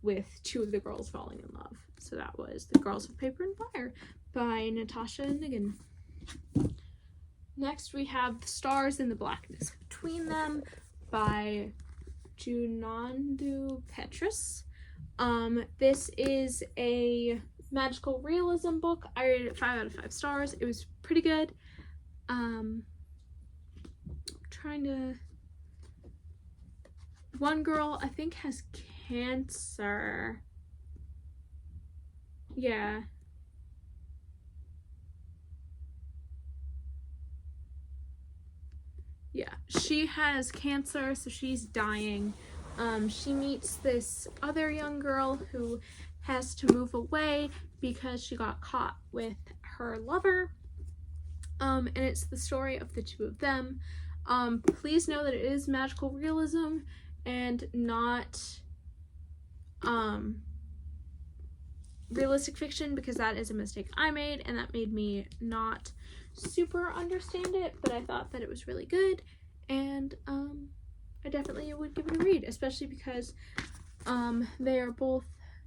with 2 of the girls falling in love. So that was The Girls of Paper and Fire by Natasha Nugan. Next, we have The Stars and the Blackness Between Them by Junandu Petrus. This is a magical realism book. I rated it 5 out of 5 stars. It was pretty good. Trying to... One girl, I think, has cancer. Yeah. Yeah, she has cancer, so she's dying. She meets this other young girl who has to move away because she got caught with her lover. And it's the story of the two of them. Please know that it is magical realism and not realistic fiction, because that is a mistake I made, and that made me not super understand it, but I thought that it was really good, and I definitely would give it a read, especially because they are both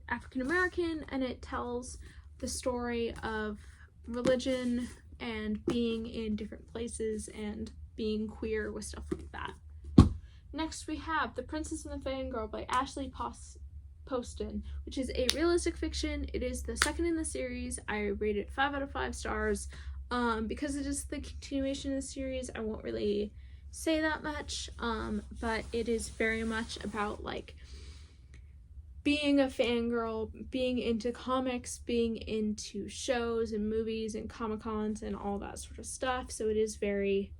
African American, and it tells the story of religion and being in different places and being queer with stuff like that. Next we have The Princess and the Fangirl by Ashley Poston, which is a realistic fiction. It is the second in the series. I rated it 5 out of 5 stars. Because it is the continuation of the series, I won't really say that much, but it is very much about like being a fangirl, being into comics, being into shows and movies and Comic-Cons and all that sort of stuff. So it is very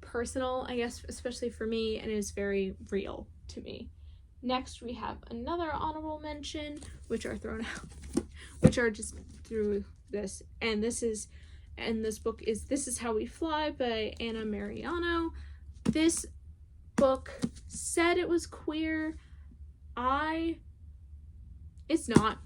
personal, I guess, especially for me, and it is very real to me. Next, we have another honorable mention, which are thrown out, which are just through this, and this book is This Is How We Fly by Anna Mariano. This book said it was queer. It's not.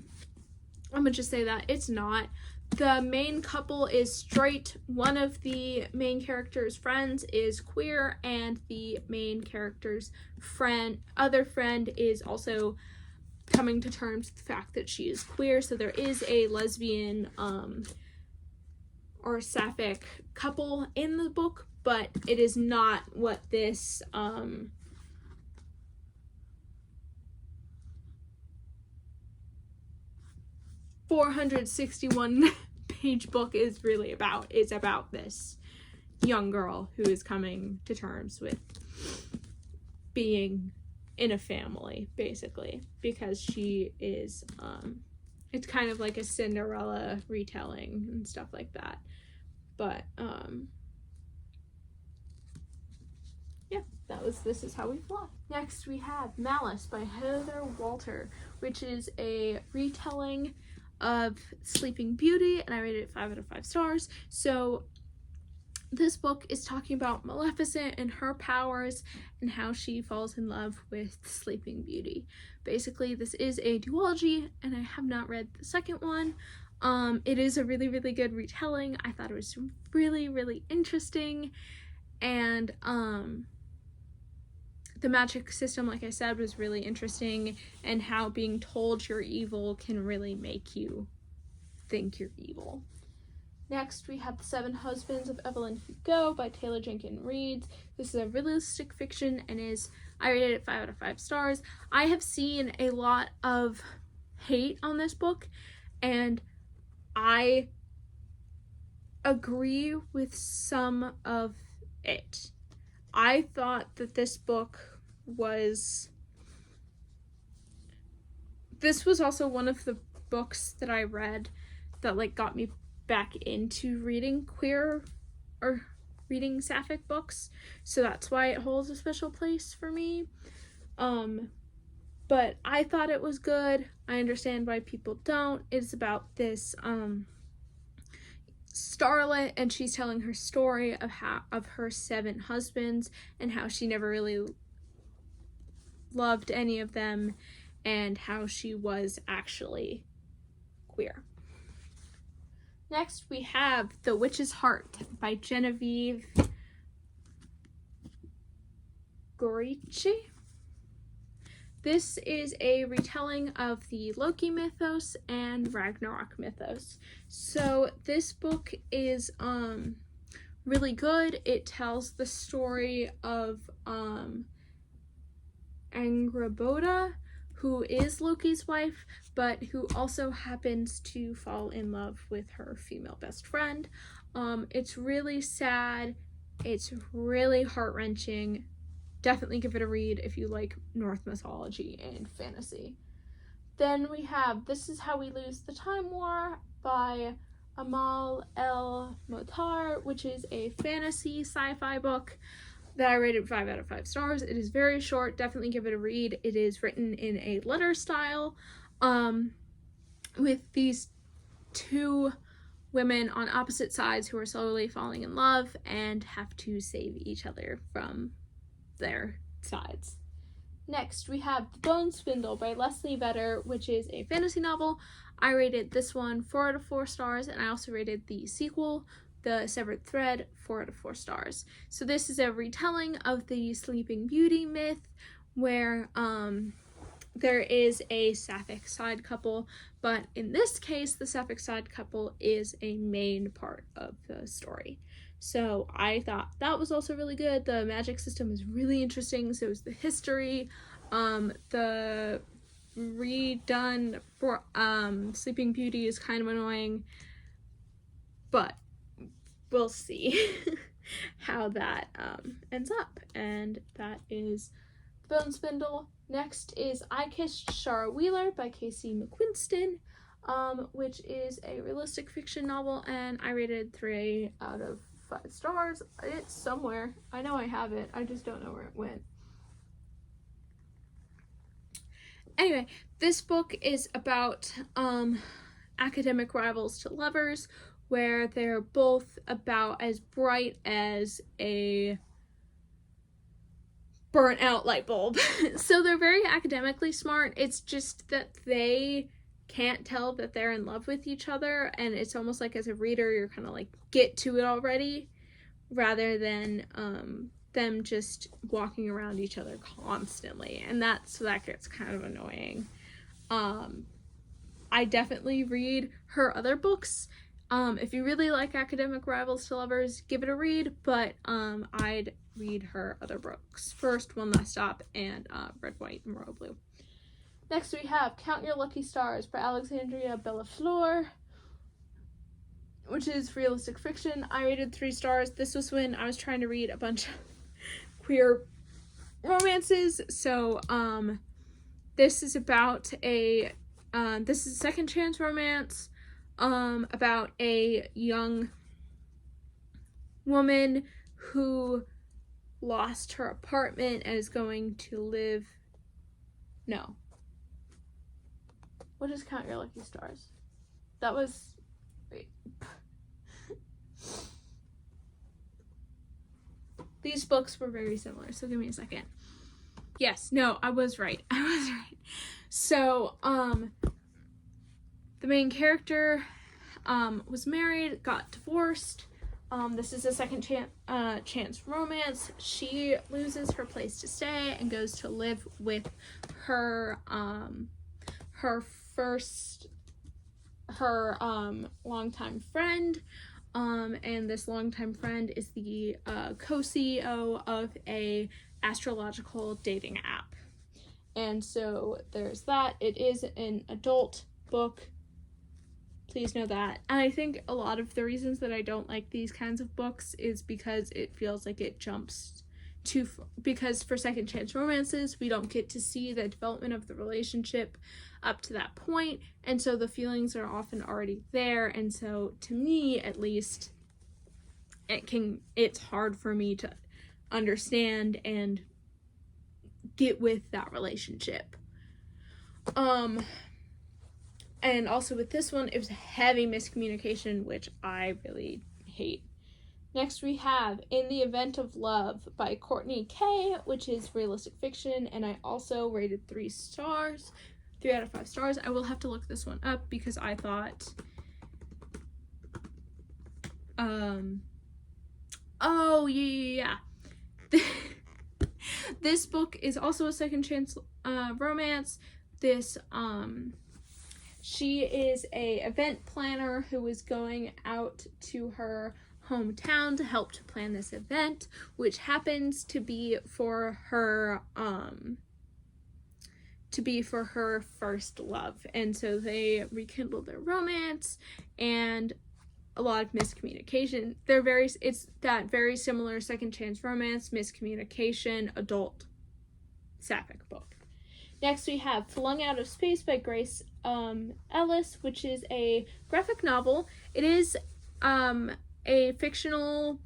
I'm gonna just say that it's not. The main couple is straight. One of the main character's friends is queer, and the main character's other friend is also coming to terms with the fact that she is queer. So there is a lesbian or sapphic couple in the book, but it is not what this 461 page book is really about. It's about this young girl who is coming to terms with being in a family, basically, because she is it's kind of like a Cinderella retelling and stuff like that. But yeah, This Is How We Fly. Next we have Malice by Heather Walter, which is a retelling of Sleeping Beauty, and I rated it 5 out of 5 stars. So this book is talking about Maleficent and her powers and how she falls in love with Sleeping Beauty. Basically, this is a duology, and I have not read the second one. It is a really, really good retelling. I thought it was really, really interesting, and the magic system, like I said, was really interesting, and how being told you're evil can really make you think you're evil. Next, we have The Seven Husbands of Evelyn Hugo by Taylor Jenkins Reid. This is a realistic fiction, and I rated it 5 out of 5 stars. I have seen a lot of hate on this book, and I agree with some of it. I thought that this was also one of the books that I read that like got me back into reading queer or reading sapphic books, so that's why it holds a special place for me. But I thought it was good. I understand why people don't. It's about this starlet, and she's telling her story of her 7 husbands and how she never really loved any of them, and how she was actually queer. Next, we have The Witch's Heart by Genevieve Gorici. This is a retelling of the Loki mythos and Ragnarok mythos. So this book is really good. It tells the story of Angrboda, who is Loki's wife, but who also happens to fall in love with her female best friend. It's really sad. It's really heart-wrenching. Definitely give it a read if you like Norse mythology and fantasy. Then we have This Is How We Lose the Time War by Amal El Motar, which is a fantasy sci-fi book that I rated 5 out of 5 stars. It is very short. Definitely give it a read. It is written in a letter style, with these two women on opposite sides who are slowly falling in love and have to save each other from their sides. Next, we have The Bone Spindle by Leslie Vedder, which is a fantasy novel. I rated this one 4 out of 4 stars, and I also rated the sequel, The Severed Thread, 4 out of 4 stars. So this is a retelling of the Sleeping Beauty myth, where there is a sapphic side couple, but in this case, the sapphic side couple is a main part of the story. So I thought that was also really good. The magic system is really interesting. So is the history. The redone for Sleeping Beauty is kind of annoying, but we'll see how that ends up. And that is Bone Spindle. Next is I Kissed Shara Wheeler by Casey McQuiston, which is a realistic fiction novel, and I rated 3 out of 5 stars. It's somewhere. I know I have it. I just don't know where it went. Anyway, this book is about academic rivals to lovers, where they're both about as bright as a burnt out light bulb. So they're very academically smart. It's just that they can't tell that they're in love with each other, and it's almost like as a reader you're kind of like, get to it already, rather than them just walking around each other constantly, and that gets kind of annoying. I definitely read her other books. If you really like academic rivals to lovers, give it a read, but I'd read her other books first, One Last Stop and Red, White, and Royal Blue. Next we have Count Your Lucky Stars by Alexandria Bellafleur, which is realistic fiction. I rated 3 stars. This was when I was trying to read a bunch of queer romances. So this is about a second chance romance about a young woman who lost her apartment and is going to live. No. What is Count Your Lucky Stars? That was. Wait. These books were very similar, so give me a second. Yes, no, I was right. So, the main character was married, got divorced. This is a second chance romance. She loses her place to stay and goes to live with her longtime friend. And this longtime friend is the co-CEO of a astrological dating app. And so there's that. It is an adult book. Please know that. And I think a lot of the reasons that I don't like these kinds of books is because it feels like it jumps too far. Because for second chance romances, we don't get to see the development of the relationship up to that point, and so the feelings are often there, and so to me at least it's hard for me to understand and get with that relationship. And also with this one, it was a heavy miscommunication, which I really hate. Next we have In the Event of Love by Courtney Kay, which is realistic fiction, and I also rated 3 out of 5 stars. I will have to look this one up because I thought oh yeah. This book is also a second chance romance. She is a event planner who is going out to her hometown to help to plan this event, which happens to be for her to be for her first love, and so they rekindle their romance, and a lot of miscommunication. It's that very similar second chance romance, miscommunication, adult sapphic book. Next we have Flung Out of Space by Grace Ellis, which is a graphic novel. It is a fictional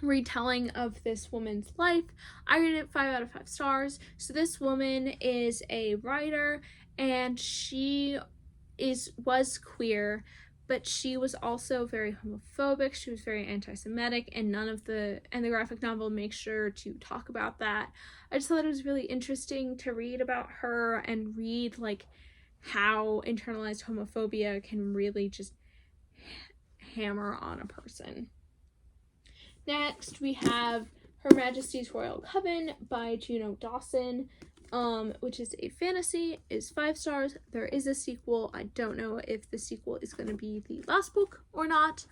retelling of this woman's life. I rated it 5 out of 5 stars. So this woman is a writer, and she was queer, but she was also very homophobic. She was very anti-Semitic, and the graphic novel makes sure to talk about that. I just thought it was really interesting to read about her and read like how internalized homophobia can really just hammer on a person. Next, we have Her Majesty's Royal Coven by Juno Dawson, which is a fantasy, is 5 stars. There is a sequel. I don't know if the sequel is going to be the last book or not,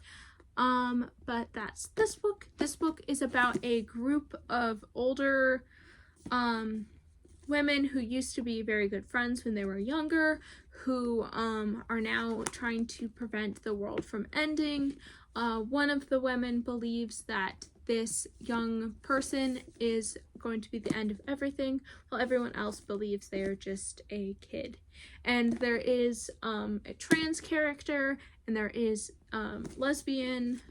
but that's this book. This book is about a group of older women who used to be very good friends when they were younger, who are now trying to prevent the world from ending. One of the women believes that this young person is going to be the end of everything, while everyone else believes they are just a kid. And there is a trans character, and there is lesbian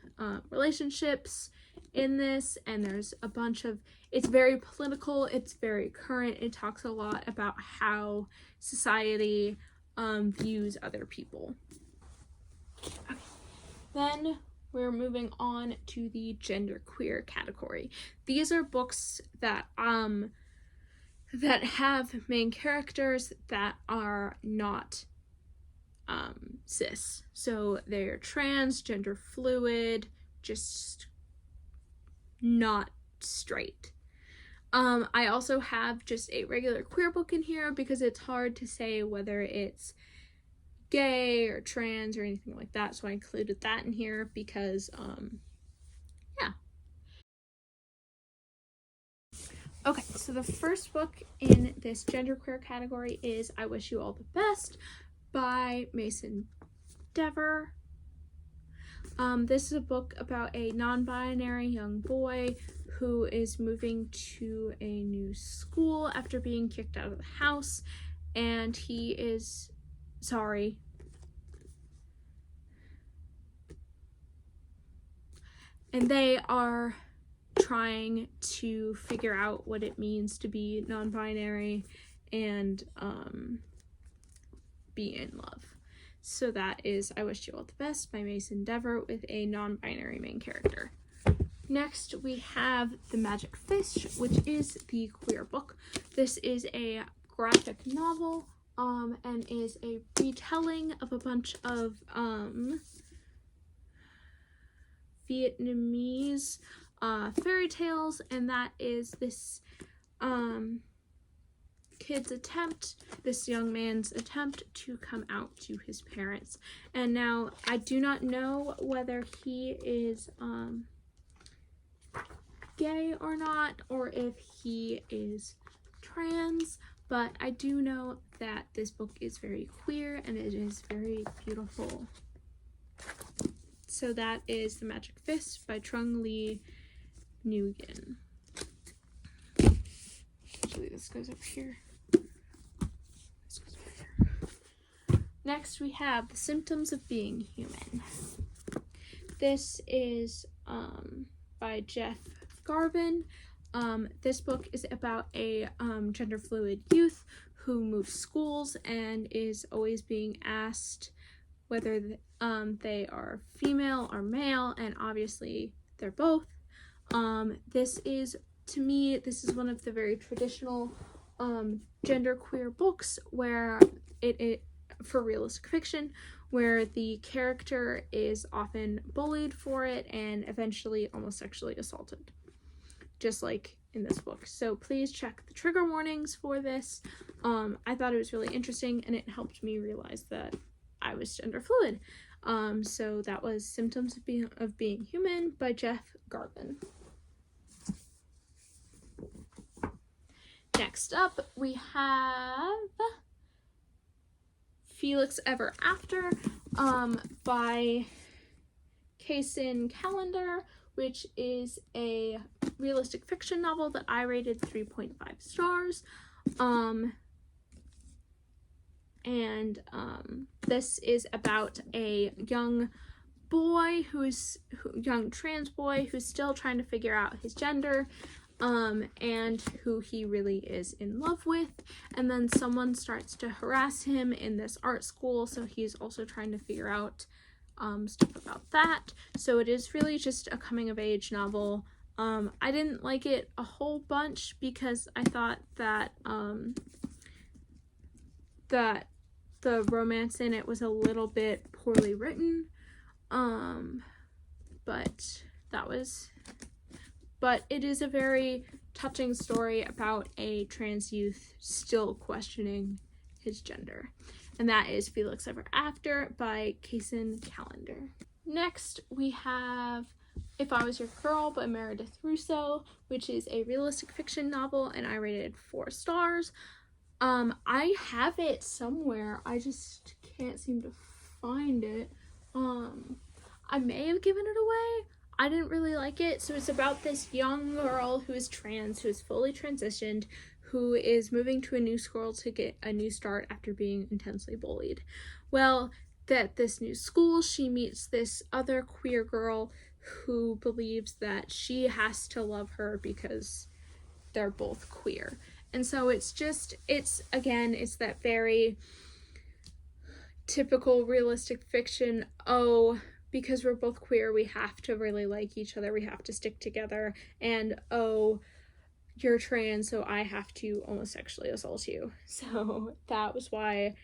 relationships in this, and there's a bunch of, it's very political, it's very current, it talks a lot about how society views other people. Okay. Then we're moving on to the genderqueer category. These are books that have main characters that are not cis. So they're trans, gender fluid, just not straight. I also have just a regular queer book in here because it's hard to say whether it's gay or trans or anything like that, so I included that in here because yeah. Okay, so the first book in this genderqueer category is I Wish You All the Best by Mason Dever. This is a book about a non-binary young boy who is moving to a new school after being kicked out of the house, and he is sorry. And they are trying to figure out what it means to be non-binary and be in love. So that is I Wish You All the Best by Mason Dever with a non-binary main character. Next, we have The Magic Fish, which is the queer book. This is a graphic novel and is a retelling of a bunch of Vietnamese fairy tales, and that is this this young man's attempt to come out to his parents. And now I do not know whether he is gay or not, or if he is trans, but I do know that this book is very queer and it is very beautiful. So that is The Magic Fist by Trung Lee Nguyen. Actually, this goes over here. This goes over here. Next, we have The Symptoms of Being Human. This is by Jeff Garvin. This book is about a gender fluid youth who moves schools and is always being asked whether they are female or male, and obviously they're both. This is one of the very traditional genderqueer books where it for realistic fiction, where the character is often bullied for it and eventually almost sexually assaulted, just like in this book. So please check the trigger warnings for this. I thought it was really interesting, and it helped me realize that I was gender fluid. So that was Symptoms of Being Human by Jeff Garvin. Next up, we have Felix Ever After by Kaysen Callender, which is a realistic fiction novel that I rated 3.5 stars. This is about a young boy young trans boy who's still trying to figure out his gender, and who he really is in love with, and then someone starts to harass him in this art school, so he's also trying to figure out stuff about that. So it is really just a coming of age novel. I didn't like it a whole bunch because I thought that that the romance in it was a little bit poorly written, but it is a very touching story about a trans youth still questioning his gender, and that is Felix Ever After by Kaysen Callender. Next, we have If I Was Your Girl by Meredith Russo, which is a realistic fiction novel, and I rated 4 stars. I have it somewhere, I just can't seem to find it. I may have given it away. I didn't really like it. So it's about this young girl who is trans, who is fully transitioned, who is moving to a new school to get a new start after being intensely bullied. Well, at this new school, she meets this other queer girl who believes that she has to love her because they're both queer. And so it's that very typical realistic fiction, oh, because we're both queer, we have to really like each other, we have to stick together, and oh, you're trans, so I have to almost sexually assault you. So that was why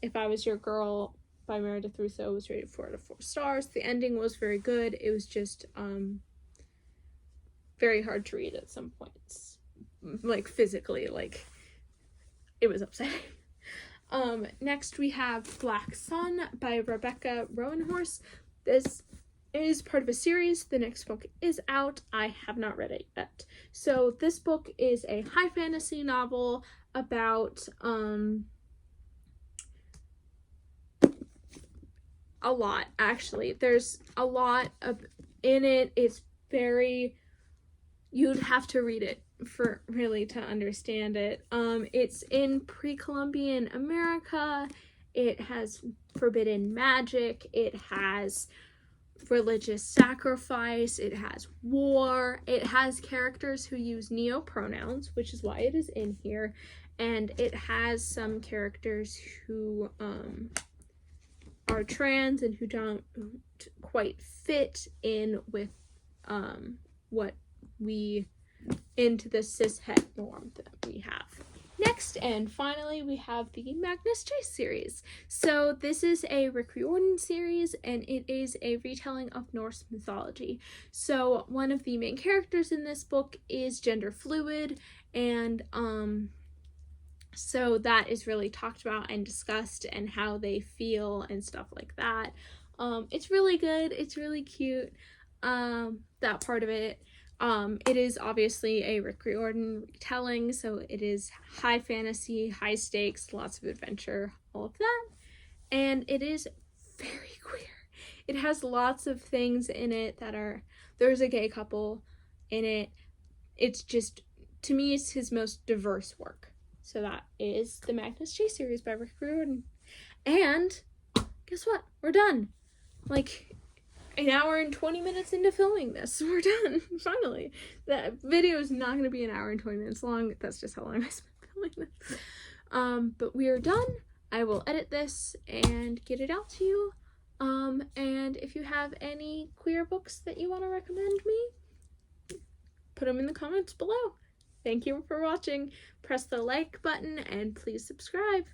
If I Was Your Girl by Meredith Russo was rated 4 out of 4 stars. The ending was very good. It was just very hard to read at some points. Like physically, like it was upsetting. Next we have Black Sun by Rebecca Roanhorse. This is part of a series. The next book is out. I have not read it yet. So this book is a high fantasy novel about a lot, actually. There's a lot in it. It's very, you'd have to read it for really to understand it. It's in pre-Columbian America. It has forbidden magic. It has religious sacrifice. It has war. It has characters who use neo-pronouns, which is why it is in here. And it has some characters who are trans and who don't quite fit in with what we into the cishet norm that we have. Next and finally we have the Magnus Chase series. So this is a Rick Riordan series, and it is a retelling of Norse mythology. So one of the main characters in this book is gender fluid, and so that is really talked about and discussed, and how they feel and stuff like that. It's really good. It's really cute. That part of it. It is obviously a Rick Riordan retelling, so it is high fantasy, high stakes, lots of adventure, all of that. And it is very queer. It has lots of things in it that are, there's a gay couple in it. It's just, to me, it's his most diverse work. So that is the Magnus Chase series by Rick Riordan. And guess what? We're done. Like, an hour and 20 minutes into filming this. We're done, finally. That video is not going to be an hour and 20 minutes long. That's just how long I spent filming this. But we are done. I will edit this and get it out to you. And if you have any queer books that you want to recommend me, put them in the comments below. Thank you for watching. Press the like button and please subscribe.